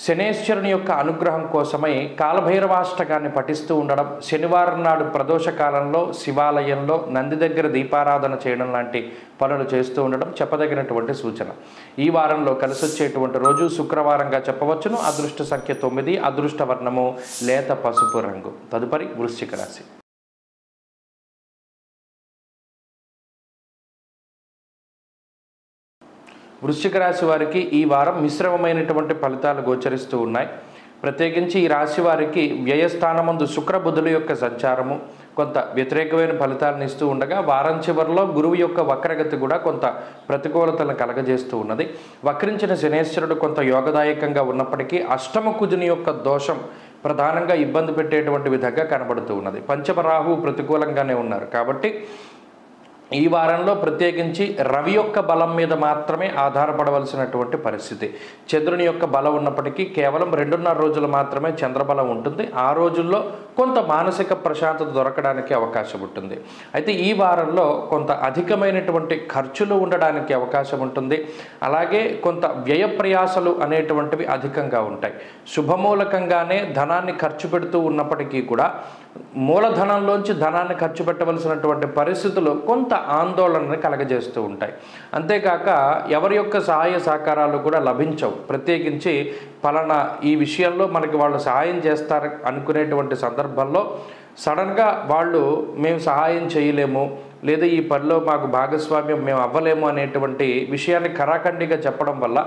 శనేశ్వరుని యొక్క అనుగ్రహం కోసమై కాలభైరవాష్టకాన్ని పఠిస్తూ ఉండడం, శనివారం నాడు ప్రదోష కాలంలో శివాలయంలో నంది దగ్గర దీపారాధన చేయడం లాంటి పనులు చేస్తూ ఉండడం చెప్పదగినటువంటి సూచన. ఈ వారంలో కలిసొచ్చేటువంటి రోజు శుక్రవారంగా చెప్పవచ్చును. అదృష్ట సంఖ్య 9, అదృష్ట వర్ణము లేత పసుపు రంగు. తదుపరి వృశ్చిక రాశి. వృశ్చిక రాశి వారికి ఈ వారం మిశ్రమమైనటువంటి ఫలితాలు గోచరిస్తూ ఉన్నాయి. ప్రత్యేకించి ఈ రాశి వారికి వ్యయస్థానమందు శుక్ర బుధుల యొక్క సంచారము కొంత వ్యతిరేకమైన ఫలితాలను ఇస్తూ ఉండగా, వారం చివరిలో గురువు యొక్క వక్రగతి కూడా కొంత ప్రతికూలతలను కలగజేస్తూ ఉన్నది. వక్రించిన శనేశ్వరుడు కొంత యోగదాయకంగా ఉన్నప్పటికీ అష్టమ కుజుని యొక్క దోషం ప్రధానంగా ఇబ్బంది పెట్టేటువంటి విధంగా కనబడుతూ ఉన్నది. పంచమ రాహువు ప్రతికూలంగానే ఉన్నారు. కాబట్టి ఈ వారంలో ప్రత్యేకించి రవి యొక్క బలం మీద మాత్రమే ఆధారపడవలసినటువంటి పరిస్థితి. చంద్రుని యొక్క బలం ఉన్నప్పటికీ కేవలం 2.5 రోజులు మాత్రమే చంద్రబలం ఉంటుంది. ఆ రోజుల్లో కొంత మానసిక ప్రశాంతత దొరకడానికి అవకాశం ఉంటుంది. అయితే ఈ వారంలో కొంత అధికమైనటువంటి ఖర్చులు ఉండడానికి అవకాశం ఉంటుంది. అలాగే కొంత వ్యయ ప్రయాసలు అనేటువంటివి అధికంగా ఉంటాయి. శుభమూలకంగానే ధనాన్ని ఖర్చు పెడుతూ ఉన్నప్పటికీ కూడా మూలధనంలోంచి ధనాన్ని ఖర్చు పెట్టవలసినటువంటి పరిస్థితులు కొంత ఆందోళనని కలగజేస్తూ ఉంటాయి. అంతేకాక ఎవరి యొక్క సహాయ సహకారాలు కూడా లభించవు. ప్రత్యేకించి పలానా ఈ విషయంలో మనకి వాళ్ళు సహాయం చేస్తారు అనుకునేటువంటి సందర్భంలో సడన్గా వాళ్ళు మేము సహాయం చేయలేము, లేదా ఈ పనిలో మాకు భాగస్వామ్యం మేము అవ్వలేము అనేటువంటి విషయాన్ని కరాఖండిగా చెప్పడం వల్ల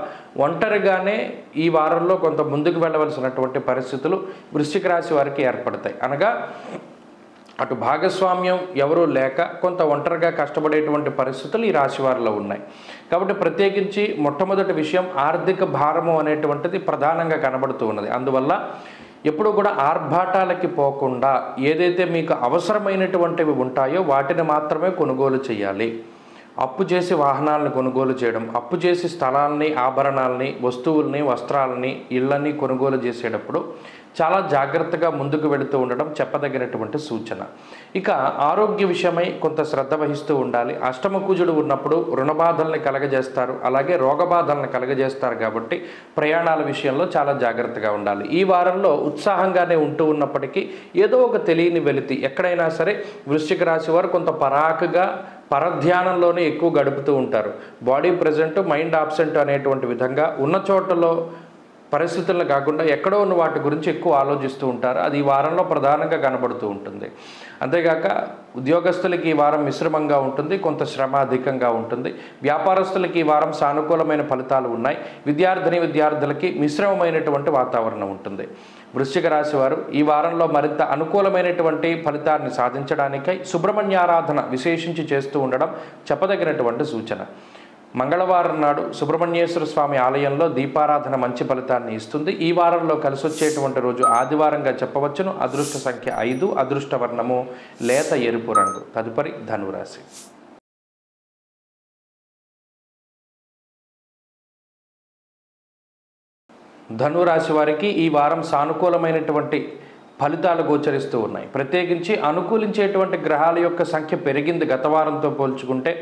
ఒంటరిగానే ఈ వారంలో కొంత ముందుకు వెళ్ళవలసినటువంటి పరిస్థితులు వృశ్చిక రాశి వారికి ఏర్పడతాయి. అనగా అటు భాగస్వామ్యం ఎవరూ లేక కొంత ఒంటరిగా కష్టపడేటువంటి పరిస్థితులు ఈ రాశి వారిలో ఉన్నాయి. కాబట్టి ప్రత్యేకించి మొట్టమొదటి విషయం ఆర్థిక భారము అనేటువంటిది ప్రధానంగా కనబడుతూ ఉన్నది. అందువల్ల ఎప్పుడు కూడా ఆర్భాటాలకి పోకుండా ఏదైతే మీకు అవసరమైనటువంటివి ఉంటాయో వాటిని మాత్రమే కొనుగోలు చేయాలి. అప్పు చేసి వాహనాలను కొనుగోలు చేయడం, అప్పు చేసి స్థలాల్ని, ఆభరణాలని, వస్తువుల్ని, వస్త్రాలని, ఇళ్ళని కొనుగోలు చేసేటప్పుడు చాలా జాగ్రత్తగా ముందుకు వెళుతూ ఉండడం చెప్పదగినటువంటి సూచన. ఇక ఆరోగ్య విషయమై కొంత శ్రద్ధ వహిస్తూ ఉండాలి. అష్టమ కుజుడు ఉన్నప్పుడు రుణబాధల్ని కలగజేస్తారు, అలాగే రోగబాధలను కలగజేస్తారు. కాబట్టి ప్రయాణాల విషయంలో చాలా జాగ్రత్తగా ఉండాలి. ఈ వారంలో ఉత్సాహంగానే ఉంటూ ఉన్నప్పటికీ ఏదో ఒక తెలియని వెలితి ఎక్కడైనా సరే వృశ్చిక రాశి వారు కొంత పరాకుగా పరధ్యానంలోనే ఎక్కువ గడుపుతూ ఉంటారు. బాడీ ప్రెజెంట్, మైండ్ ఆబ్సెంట్ అనేటువంటి విధంగా ఉన్న చోటలో పరిస్థితులను కాకుండా ఎక్కడో ఉన్న వాటి గురించి ఎక్కువ ఆలోచిస్తూ ఉంటారు. అది ఈ వారంలో ప్రధానంగా కనబడుతూ ఉంటుంది. అంతేగాక ఉద్యోగస్తులకి ఈ వారం మిశ్రమంగా ఉంటుంది, కొంత శ్రమ అధికంగా ఉంటుంది. వ్యాపారస్తులకి ఈ వారం సానుకూలమైన ఫలితాలు ఉన్నాయి. విద్యార్థులకి మిశ్రమమైనటువంటి వాతావరణం ఉంటుంది. వృశ్చిక రాశి వారు ఈ వారంలో మరింత అనుకూలమైనటువంటి ఫలితాన్ని సాధించడానికై సుబ్రహ్మణ్యారాధన విశేషించి చేస్తూ ఉండడం చెప్పదగినటువంటి సూచన. మంగళవారం నాడు సుబ్రహ్మణ్యేశ్వర స్వామి ఆలయంలో దీపారాధన మంచి ఫలితాన్ని ఇస్తుంది. ఈ వారంలో కలిసొచ్చేటువంటి రోజు ఆదివారంగా చెప్పవచ్చును. అదృష్ట సంఖ్య 5, అదృష్ట వర్ణము లేత ఎరుపు రంగు. తదుపరి ధనురాశి. ధనురాశి వారికి ఈ వారం సానుకూలమైనటువంటి ఫలితాలు గోచరిస్తూ ఉన్నాయి. ప్రత్యేకించి అనుకూలించేటువంటి గ్రహాల యొక్క సంఖ్య పెరిగింది గత వారంతో పోల్చుకుంటే.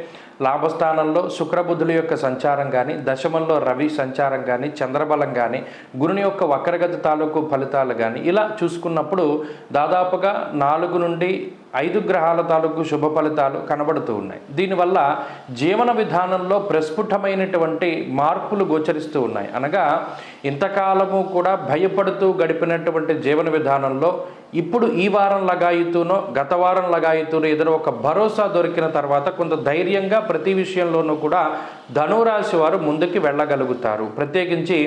లాభస్థానంలో శుక్రబుధుల యొక్క సంచారం కానీ, దశమంలో రవి సంచారం కానీ, చంద్రబలం కానీ, గురుని యొక్క వక్రగతి తాలూకు ఫలితాలు కానీ ఇలా చూసుకున్నప్పుడు దాదాపుగా 4 నుండి 5 గ్రహాల తాలూకు శుభ ఫలితాలు కనబడుతూ ఉన్నాయి. దీనివల్ల జీవన విధానంలో ప్రస్ఫుటమైనటువంటి మార్పులు గోచరిస్తూ ఉన్నాయి. అనగా ఇంతకాలము కూడా భయపడుతూ గడిపినటువంటి జీవన విధానంలో ఇప్పుడు ఈ వారం లగాయితూనో గత వారం లగాయితూనో ఏదైనా ఒక భరోసా దొరికిన తర్వాత కొంత ధైర్యంగా ప్రతి విషయంలోనూ కూడా ధనురాశి వారు ముందుకు వెళ్ళగలుగుతారు. ప్రత్యేకించి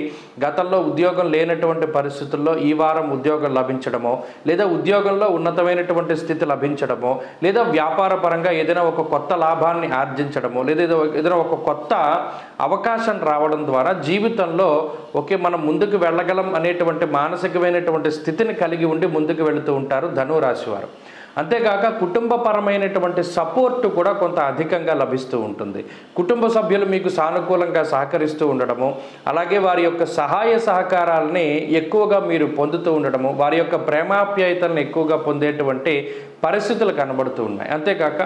గతంలో ఉద్యోగం లేనటువంటి పరిస్థితుల్లో ఈ వారం ఉద్యోగం లభించడమో, లేదా ఉద్యోగంలో ఉన్నతమైనటువంటి స్థితి లభించడమో, లేదా వ్యాపార పరంగా ఏదైనా ఒక కొత్త లాభాన్ని ఆర్జించడమో, లేదా ఏదైనా ఒక కొత్త అవకాశం రావడం ద్వారా జీవితంలో ఓకే మనం ముందుకు వెళ్ళగలం అనేటువంటి మానసికమైనటువంటి స్థితిని కలిగి ఉండి ముందుకు వెళుతూ ఉంటారు ధనురాశి వారు. అంతేకాక కుటుంబపరమైనటువంటి సపోర్టు కూడా కొంత అధికంగా లభిస్తూ ఉంటుంది. కుటుంబ సభ్యులు మీకు సానుకూలంగా సహకరిస్తూ ఉండడము, అలాగే వారి యొక్క సహాయ సహకారాలని ఎక్కువగా మీరు పొందుతూ ఉండడము, వారి యొక్క ప్రేమాప్యాయతలను ఎక్కువగా పొందేటువంటి పరిస్థితులు కనబడుతూ ఉన్నాయి. అంతేకాక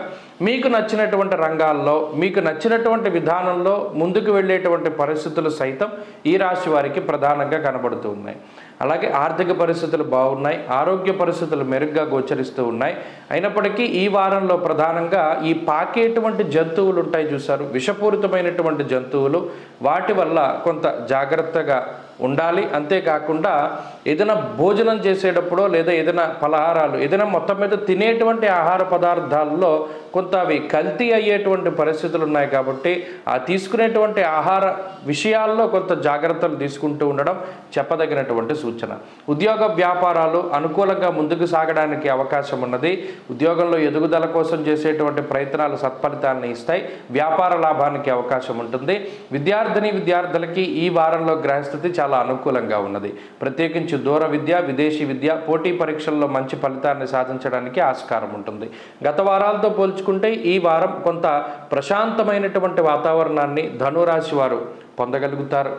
మీకు నచ్చినటువంటి రంగాల్లో మీకు నచ్చినటువంటి విధానంలో ముందుకు వెళ్ళేటువంటి పరిస్థితులు సైతం ఈ రాశి వారికి ప్రధానంగా కనబడుతూ ఉన్నాయి. అలాగే ఆర్థిక పరిస్థితులు బాగున్నాయి, ఆరోగ్య పరిస్థితులు మెరుగ్గా గోచరిస్తూ ఉన్నాయి. అయినప్పటికీ ఈ వారంలో ప్రధానంగా ఈ పాకేటువంటి జంతువులు ఉంటాయి చూసారు, విషపూరితమైనటువంటి జంతువులు, వాటి వల్ల కొంత జాగ్రత్తగా ఉండాలి. అంతేకాకుండా ఏదైనా భోజనం చేసేటప్పుడు లేదా ఏదైనా పలహారాలు ఏదైనా మొత్తం మీద తినేటువంటి ఆహార పదార్థాల్లో కొంత అవి కల్తీ అయ్యేటువంటి పరిస్థితులు ఉన్నాయి. కాబట్టి ఆ తీసుకునేటువంటి ఆహార విషయాల్లో కొంత జాగ్రత్తలు తీసుకుంటూ ఉండడం చెప్పదగినటువంటి సూచన. ఉద్యోగ వ్యాపారాలు అనుకూలంగా ముందుకు సాగడానికి అవకాశం ఉన్నది. ఉద్యోగంలో ఎదుగుదల కోసం చేసేటువంటి ప్రయత్నాలు సత్ఫలితాలను ఇస్తాయి. వ్యాపార లాభానికి అవకాశం ఉంటుంది. విద్యార్థులకి ఈ వారంలో గ్రహస్థితి చాలా అనుకూలంగా ఉన్నది. ప్రత్యేకించి దూర విద్య, విదేశీ విద్య, పోటీ పరీక్షల్లో మంచి ఫలితాన్ని సాధించడానికి ఆస్కారం ఉంటుంది. గత వారాలతో పోల్చుకుంటే ఈ వారం కొంత ప్రశాంతమైనటువంటి వాతావరణాన్ని ధనురాశి వారు పొందగలుగుతారు.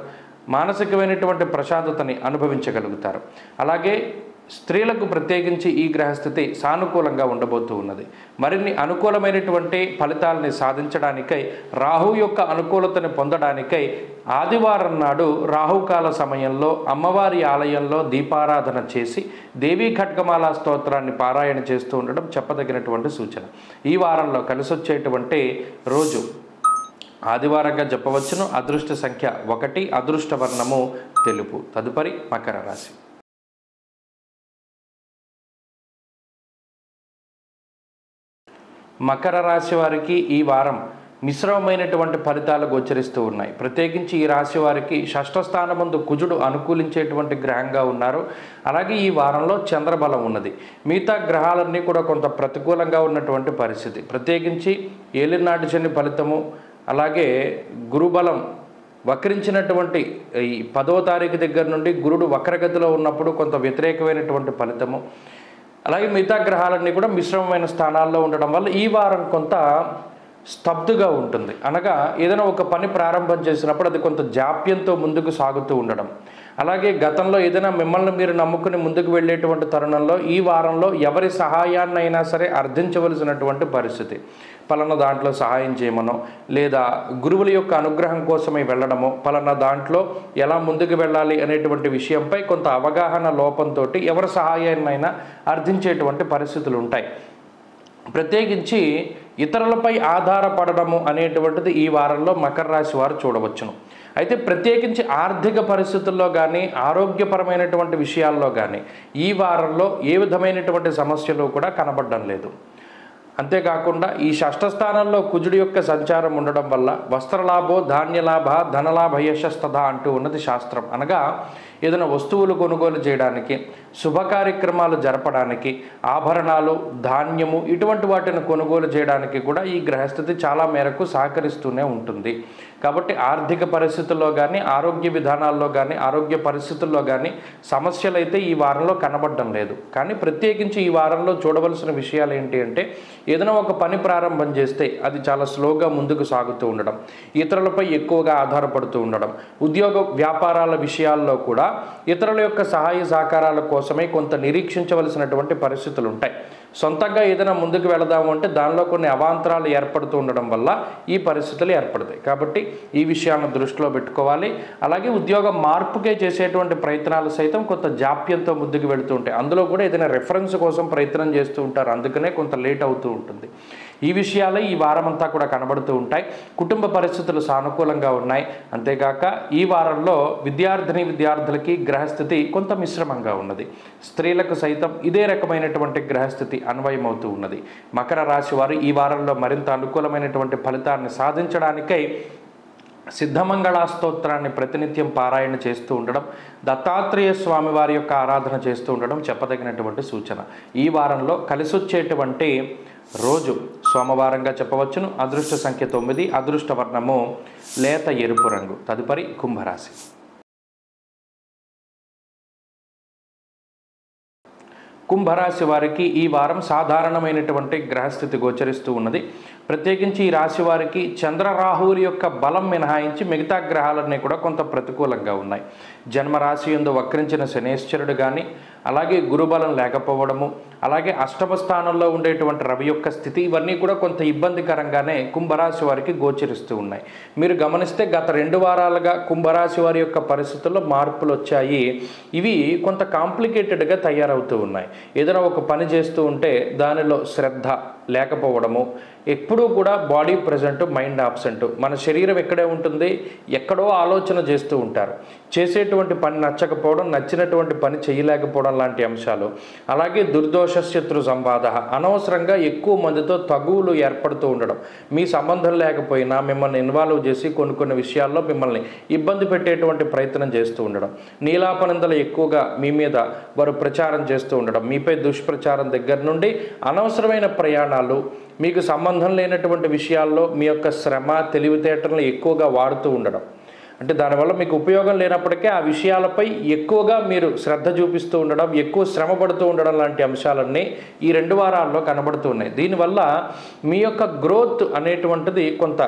మానసికమైనటువంటి ప్రశాంతతని అనుభవించగలుగుతారు. అలాగే స్త్రీలకు ప్రత్యేకించి ఈ గ్రహస్థితి సానుకూలంగా ఉండబోతూ ఉన్నది. మరిన్ని అనుకూలమైనటువంటి ఫలితాలని సాధించడానికై, రాహు యొక్క అనుకూలతని పొందడానికై ఆదివారం నాడు రాహుకాల సమయంలో అమ్మవారి ఆలయంలో దీపారాధన చేసి దేవీ ఖడ్గమాల స్తోత్రాన్ని పారాయణ చేస్తూ ఉండడం చెప్పదగినటువంటి సూచన. ఈ వారంలో కలిసొచ్చేటువంటి రోజు ఆదివారంగా చెప్పవచ్చును. అదృష్ట సంఖ్య 1, అదృష్ట వర్ణము తెలుపు. తదుపరి మకర రాశి. మకర రాశి వారికి ఈ వారం మిశ్రమమైనటువంటి ఫలితాలు గోచరిస్తూ ఉన్నాయి. ప్రత్యేకించి ఈ రాశి వారికి షష్ఠ స్థానమందు కుజుడు అనుకూలించేటువంటి గ్రహంగా ఉన్నారు. అలాగే ఈ వారంలో చంద్రబలం ఉన్నది. మిగతా గ్రహాలన్నీ కూడా కొంత ప్రతికూలంగా ఉన్నటువంటి పరిస్థితి. ప్రత్యేకించి ఏలినాటి శని ఫలితము, అలాగే గురుబలం వక్రించినటువంటి ఈ 10వ తారీఖు దగ్గర నుండి గురుడు వక్రగతిలో ఉన్నప్పుడు కొంత వ్యతిరేకమైనటువంటి ఫలితము, అలాగే మిగతా గ్రహాలన్నీ కూడా మిశ్రమమైన స్థానాల్లో ఉండడం వల్ల ఈ వారం కొంత స్తబ్దుగా ఉంటుంది. అనగా ఏదైనా ఒక పని ప్రారంభం చేసినప్పుడు అది కొంత జాప్యంతో ముందుకు సాగుతూ ఉండడం. అలాగే గతంలో ఏదైనా మిమ్మల్ని మీరు నమ్ముకుని ముందుకు వెళ్ళేటువంటి తరుణంలో ఈ వారంలో ఎవరి సహాయాన్నైనా సరే అర్థించవలసినటువంటి పరిస్థితి. పలానా దాంట్లో సహాయం చేయమనో, లేదా గురువుల యొక్క అనుగ్రహం కోసమై వెళ్ళడమో, పలానా దాంట్లో ఎలా ముందుకు వెళ్ళాలి అనేటువంటి విషయంపై కొంత అవగాహన లోపంతో ఎవరి సహాయాన్నైనా అర్థించేటువంటి పరిస్థితులు ఉంటాయి. ప్రత్యేకించి ఇతరులపై ఆధారపడడము అనేటువంటిది ఈ వారంలో మకర రాశి వారు చూడవచ్చును. అయితే ప్రత్యేకించి ఆర్థిక పరిస్థితుల్లో కానీ, ఆరోగ్యపరమైనటువంటి విషయాల్లో కానీ ఈ వారంలో ఏ విధమైనటువంటి సమస్యలు కూడా కనబడడం లేదు. అంతేకాకుండా ఈ షష్ఠ స్థానంలో కుజుడి యొక్క సంచారం ఉండడం వల్ల వస్త్రలాభో ధాన్యలాభ ధనలాభ యశస్తథ అంటూ ఉన్నది శాస్త్రం. అనగా ఏదైనా వస్తువులు కొనుగోలు చేయడానికి, శుభ కార్యక్రమాలు జరపడానికి, ఆభరణాలు, ధాన్యము ఇటువంటి వాటిని కొనుగోలు చేయడానికి కూడా ఈ గ్రహస్థితి చాలా మేరకు సహకరిస్తూనే ఉంటుంది. కాబట్టి ఆర్థిక పరిస్థితుల్లో కానీ, ఆరోగ్య విధానాల్లో కానీ, ఆరోగ్య పరిస్థితుల్లో కానీ సమస్యలు అయితే ఈ వారంలో కనబడడం లేదు. కానీ ప్రత్యేకించి ఈ వారంలో చూడవలసిన విషయాలు ఏంటి అంటే, ఏదైనా ఒక పని ప్రారంభం చేస్తే అది చాలా స్లోగా ముందుకు సాగుతూ ఉండడం, ఇతరులపై ఎక్కువగా ఆధారపడుతూ ఉండడం, ఉద్యోగ వ్యాపారాల విషయాల్లో కూడా ఇతరుల యొక్క సహాయ సహకారాల కోసమే కొంత నిరీక్షించవలసినటువంటి పరిస్థితులు ఉంటాయి. సొంతంగా ఏదైనా ముందుకు వెళదాము అంటే దానిలో కొన్ని అవాంతరాలు ఏర్పడుతూ ఉండడం వల్ల ఈ పరిస్థితులు ఏర్పడతాయి. కాబట్టి ఈ విషయాలను దృష్టిలో పెట్టుకోవాలి. అలాగే ఉద్యోగ మార్పుకే చేసేటువంటి ప్రయత్నాలు సైతం కొంత జాప్యంతో ముందుకు వెళుతూ ఉంటాయి. అందులో కూడా ఏదైనా రెఫరెన్స్ కోసం ప్రయత్నం చేస్తూ ఉంటారు, అందుకనే కొంత లేట్ అవుతూ ఉంటుంది. ఈ విషయాలే ఈ వారం అంతా కూడా కనబడుతూ ఉంటాయి. కుటుంబ పరిస్థితులు సానుకూలంగా ఉన్నాయి. అంతేగాక ఈ వారంలో విద్యార్థులకి గ్రహస్థితి కొంత మిశ్రమంగా ఉన్నది. స్త్రీలకు సైతం ఇదే రకమైనటువంటి గ్రహస్థితి అన్వయమవుతూ ఉన్నది. మకర రాశి వారు ఈ వారంలో మరింత అనుకూలమైనటువంటి ఫలితాన్ని సాధించడానికై సిద్ధమంగళ స్తోత్రాన్ని ప్రతినిత్యం పారాయణ చేస్తూ ఉండడం, దత్తాత్రేయ స్వామి వారి యొక్క ఆరాధన చేస్తూ ఉండడం చెప్పదగినటువంటి సూచన. ఈ వారంలో కలిసొచ్చేటువంటి రోజు సోమవారంగా చెప్పవచ్చును. అదృష్ట సంఖ్య 9, అదృష్ట వర్ణము లేత ఎరుపు రంగు. తదుపరి కుంభరాశి. కుంభరాశి వారికి ఈ వారం సాధారణమైనటువంటి గ్రహస్థితి గోచరిస్తూ ఉన్నది. ప్రత్యేకించి ఈ రాశి వారికి చంద్రరాహువుల యొక్క బలం మినహాయించి మిగతా గ్రహాలన్నీ కూడా కొంత ప్రతికూలంగా ఉన్నాయి. జన్మరాశి యందు వక్రించిన శనేశ్వరుడు కానీ, అలాగే గురుబలం లేకపోవడము, అలాగే అష్టమ స్థానంలో ఉండేటువంటి రవి యొక్క స్థితి, ఇవన్నీ కూడా కొంత ఇబ్బందికరంగానే కుంభరాశి వారికి గోచరిస్తూ ఉన్నాయి. మీరు గమనిస్తే గత 2 వారాలుగా కుంభరాశి వారి యొక్క పరిస్థితుల్లో మార్పులు వచ్చాయి. ఇవి కొంత కాంప్లికేటెడ్గా తయారవుతూ ఉన్నాయి. ఏదైనా ఒక పని చేస్తూ ఉంటే దానిలో శ్రద్ధ లేకపోవడము, ఎప్పుడూ కూడా బాడీ ప్రజెంట్, మైండ్ ఆబ్సెంట్. మన శరీరం ఎక్కడే ఉంటుంది, ఎక్కడో ఆలోచన చేస్తూ ఉంటారు. చేసేటువంటి పని నచ్చకపోవడం, నచ్చినటువంటి పని చేయలేకపోవడం లాంటి అంశాలు. అలాగే దుర్దోష శత్రు సంవాద, అనవసరంగా ఎక్కువ మందితో తగువులు ఏర్పడుతూ ఉండడం, మీ సంబంధం లేకపోయినా మిమ్మల్ని ఇన్వాల్వ్ చేసి కొన్ని విషయాల్లో మిమ్మల్ని ఇబ్బంది పెట్టేటువంటి ప్రయత్నం చేస్తూ ఉండడం, నీలాపనిందలు ఎక్కువగా మీ మీద వారు ప్రచారం చేస్తూ ఉండడం, మీపై దుష్ప్రచారం దగ్గర నుండి అనవసరమైన ప్రయాణాలు, మీకు సంబంధం లేనటువంటి విషయాల్లో మీ యొక్క శ్రమ తెలివితేటలను ఎక్కువగా వాడుతూ ఉండడం, అంటే దానివల్ల మీకు ఉపయోగం లేనప్పటికీ ఆ విషయాలపై ఎక్కువగా మీరు శ్రద్ధ చూపిస్తూ ఉండడం, ఎక్కువ శ్రమ పడుతూ ఉండడం లాంటి అంశాలన్నీ ఈ 2 వారాల్లో కనబడుతూ ఉన్నాయి. దీనివల్ల మీ యొక్క గ్రోత్ అనేటువంటిది కొంత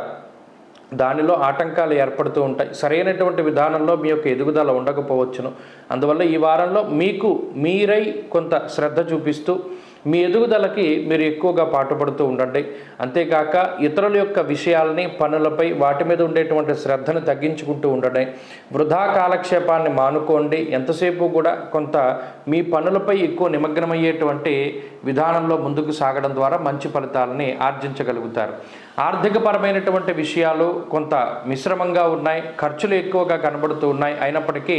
దానిలో ఆటంకాలు ఏర్పడుతూ ఉంటాయి. సరైనటువంటి విధానంలో మీ యొక్క ఎదుగుదల ఉండకపోవచ్చును. అందువల్ల ఈ వారంలో మీకు మీరై కొంత శ్రద్ధ చూపిస్తూ మీ ఎదుగుదలకి మీరు ఎక్కువగా పాటుపడుతూ ఉండండి. అంతేకాక ఇతరుల యొక్క విషయాలని, పనులపై వాటి మీద ఉండేటువంటి శ్రద్ధను తగ్గించుకుంటూ ఉండండి. వృధా కాలక్షేపాన్ని మానుకోండి. ఎంతసేపు కూడా కొంత మీ పనులపై ఎక్కువ నిమగ్నమయ్యేటువంటి విధానంలో ముందుకు సాగడం ద్వారా మంచి ఫలితాలని ఆర్జించగలుగుతారు. ఆర్థికపరమైనటువంటి విషయాలు కొంత మిశ్రమంగా ఉన్నాయి. ఖర్చులు ఎక్కువగా కనబడుతూ ఉన్నాయి. అయినప్పటికీ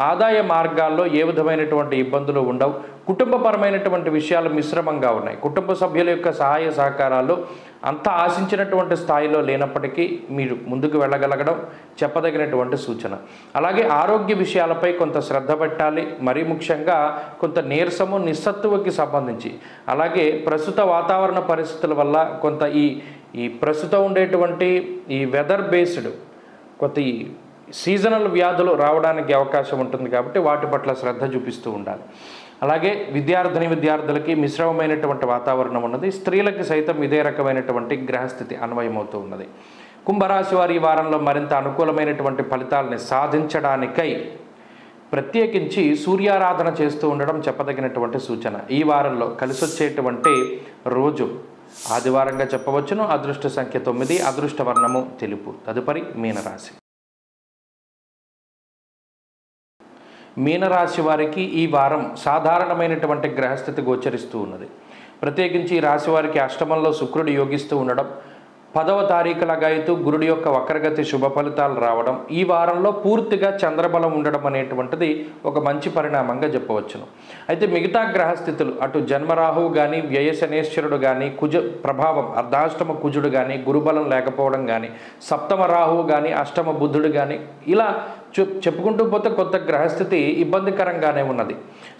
ఆదాయ మార్గాల్లో ఏ విధమైనటువంటి ఇబ్బందులు ఉండవు. కుటుంబపరమైనటువంటి విషయాలు మిశ్రమంగా ఉన్నాయి. కుటుంబ సభ్యుల యొక్క సహాయ సహకారాలు అంత ఆశించినటువంటి స్థాయిలో లేనప్పటికీ మీరు ముందుకు వెళ్ళగలగడం చెప్పదగినటువంటి సూచన. అలాగే ఆరోగ్య విషయాలపై కొంత శ్రద్ధ పెట్టాలి. మరీ ముఖ్యంగా కొంత నీరసము, నిస్సత్తువకి సంబంధించి, అలాగే ప్రస్తుత వాతావరణ పరిస్థితుల వల్ల కొంత ఈ ప్రస్తుతం ఉండేటువంటి ఈ వెదర్ బేస్డ్ కొంత ఈ సీజనల్ వ్యాధులు రావడానికి అవకాశం ఉంటుంది. కాబట్టి వాటి పట్ల శ్రద్ధ చూపిస్తూ ఉండాలి. అలాగే విద్యార్థులకి మిశ్రమమైనటువంటి వాతావరణం ఉన్నది. స్త్రీలకి సైతం ఇదే రకమైనటువంటి గ్రహస్థితి అన్వయమవుతూ ఉన్నది. కుంభరాశి వారి ఈ వారంలో మరింత అనుకూలమైనటువంటి ఫలితాలని సాధించడానికై ప్రత్యేకించి సూర్యారాధన చేస్తూ ఉండడం చెప్పదగినటువంటి సూచన. ఈ వారంలో కలిసొచ్చేటువంటి రోజు ఆదివారంగా చెప్పవచ్చును. అదృష్ట సంఖ్య 9, అదృష్ట వర్ణము తెలుపు. తదుపరి మీనరాశి. మీనరాశి వారికి ఈ వారం సాధారణమైనటువంటి గ్రహస్థితి గోచరిస్తూ ఉన్నది. ప్రత్యేకించి ఈ రాశి వారికి అష్టమంలో శుక్రుడు యోగిస్తూ ఉండడం, 10వ తారీఖు లగాయతూ గురుడి యొక్క వక్రగతి శుభ ఫలితాలు రావడం, ఈ వారంలో పూర్తిగా చంద్రబలం ఉండడం అనేటువంటిది ఒక మంచి పరిణామంగా చెప్పవచ్చును. అయితే మిగతా గ్రహస్థితులు అటు జన్మరాహువు కానీ, వ్యయ శనేశ్వరుడు కానీ, కుజ ప్రభావం అర్ధాష్టమ కుజుడు కానీ, గురుబలం లేకపోవడం కానీ, సప్తమ రాహువు కానీ, అష్టమ బుద్ధుడు కానీ, ఇలా చెప్పుకుంటూ పోతే కొత్త గ్రహస్థితి ఇబ్బందికరంగానే ఉన్నది.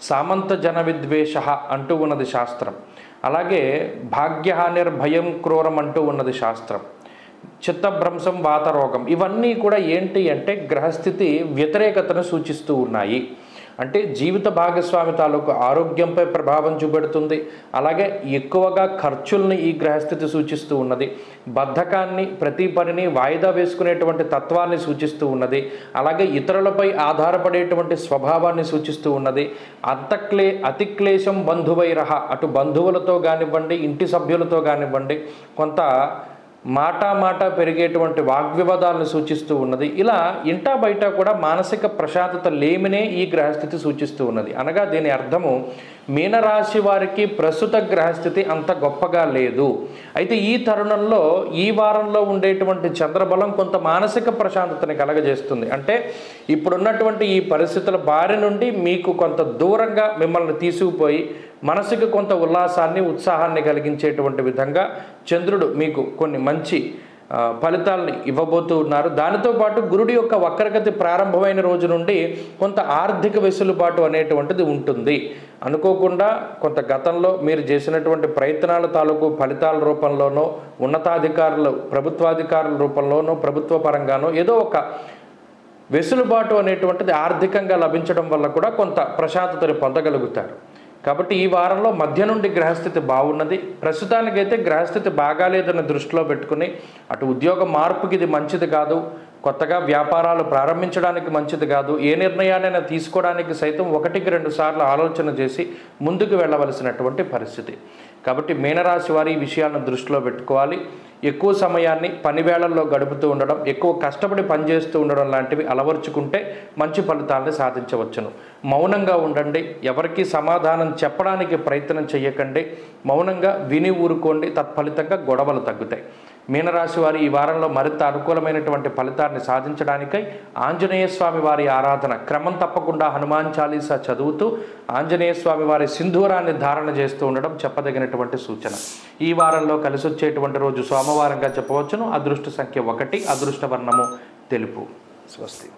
సామంత జన విద్వేష అంటూ ఉన్నది శాస్త్రం. అలాగే భాగ్యహానిర్భయం క్రూరం అంటూ ఉన్నది శాస్త్రం. చిత్తభ్రంశం వాతరోగం ఇవన్నీ కూడా ఏంటి అంటే గ్రహస్థితి వ్యతిరేకతను సూచిస్తూ ఉన్నాయి. అంటే జీవిత భాగస్వామి తాలూకు ఆరోగ్యంపై ప్రభావం చూపెడుతుంది. అలాగే ఎక్కువగా ఖర్చుల్ని ఈ గ్రహస్థితి సూచిస్తూ ఉన్నది. బద్ధకాన్ని, ప్రతి పనిని వాయిదా వేసుకునేటువంటి తత్వాన్ని సూచిస్తూ ఉన్నది. అలాగే ఇతరులపై ఆధారపడేటువంటి స్వభావాన్ని సూచిస్తూ ఉన్నది. అతిక్లేశం బంధువైరహ, అటు బంధువులతో కానివ్వండి, ఇంటి సభ్యులతో కానివ్వండి కొంత మాట పెరిగేటువంటి వాగ్వివాదాలను సూచిస్తూ ఉన్నది. ఇలా ఇంటా బయట కూడా మానసిక ప్రశాంతత లేమినే ఈ గ్రహస్థితి సూచిస్తూ ఉన్నది. అనగా దీని అర్థము మీనరాశి వారికి ప్రస్తుత గ్రహస్థితి అంత గొప్పగా లేదు. అయితే ఈ తరుణంలో ఈ వారంలో ఉండేటువంటి చంద్రబలం కొంత మానసిక ప్రశాంతతని కలగజేస్తుంది. అంటే ఇప్పుడున్నటువంటి ఈ పరిస్థితుల బారి నుండి మీకు కొంత దూరంగా మిమ్మల్ని తీసుకుపోయి మనసుకు కొంత ఉల్లాసాన్ని, ఉత్సాహాన్ని కలిగించేటువంటి విధంగా చంద్రుడు మీకు కొన్ని మంచి ఫలితాలని ఇవ్వబోతూ ఉన్నారు. దానితో పాటు గురుడి యొక్క వక్రగతి ప్రారంభమైన రోజు నుండి కొంత ఆర్థిక వెసులుబాటు అనేటువంటిది ఉంటుంది. అనుకోకుండా కొంత గతంలో మీరు చేసినటువంటి ప్రయత్నాల తాలూకు ఫలితాల రూపంలోనో, ఉన్నతాధికారులు ప్రభుత్వాధికారుల రూపంలోనో, ప్రభుత్వ పరంగానో ఏదో ఒక వెసులుబాటు అనేటువంటిది ఆర్థికంగా లభించడం వల్ల కూడా కొంత ప్రశాంతతను పొందగలుగుతారు. కాబట్టి ఈ వారంలో మధ్య నుండి గ్రహస్థితి బాగున్నది. ప్రస్తుతానికైతే గ్రహస్థితి బాగాలేదని దృష్టిలో పెట్టుకుని అటు ఉద్యోగ మార్పుకి ఇది మంచిది కాదు, కొత్తగా వ్యాపారాలు ప్రారంభించడానికి మంచిది కాదు, ఏ నిర్ణయాన్నైనా తీసుకోవడానికి సైతం 1-2 సార్లు ఆలోచన చేసి ముందుకు వెళ్ళవలసినటువంటి పరిస్థితి. కాబట్టి మీనరాశి వారి ఈ విషయాలను దృష్టిలో పెట్టుకోవాలి. ఎక్కువ సమయాన్ని పని వేళల్లో గడుపుతూ ఉండడం, ఎక్కువ కష్టపడి పనిచేస్తూ ఉండడం లాంటివి అలవర్చుకుంటే మంచి ఫలితాలను సాధించవచ్చును. మౌనంగా ఉండండి, ఎవరికి సమాధానం చెప్పడానికి ప్రయత్నం చేయకండి, మౌనంగా విని ఊరుకోండి. తత్ఫలితంగా గొడవలు తగ్గుతాయి. మీనరాశి వారి ఈ వారంలో మరింత అనుకూలమైనటువంటి ఫలితాన్ని సాధించడానికై ఆంజనేయ స్వామి వారి ఆరాధన క్రమం తప్పకుండా హనుమాన్ చాలీసా చదువుతూ ఆంజనేయ స్వామి వారి సింధూరాన్ని ధారణ చేస్తూ ఉండడం చెప్పదగినటువంటి సూచన. ఈ వారంలో కలిసి వచ్చేటువంటి రోజు సోమవారంగా చెప్పవచ్చును. అదృష్ట సంఖ్య 1, అదృష్ట వర్ణము తెలుపు. స్వస్తి.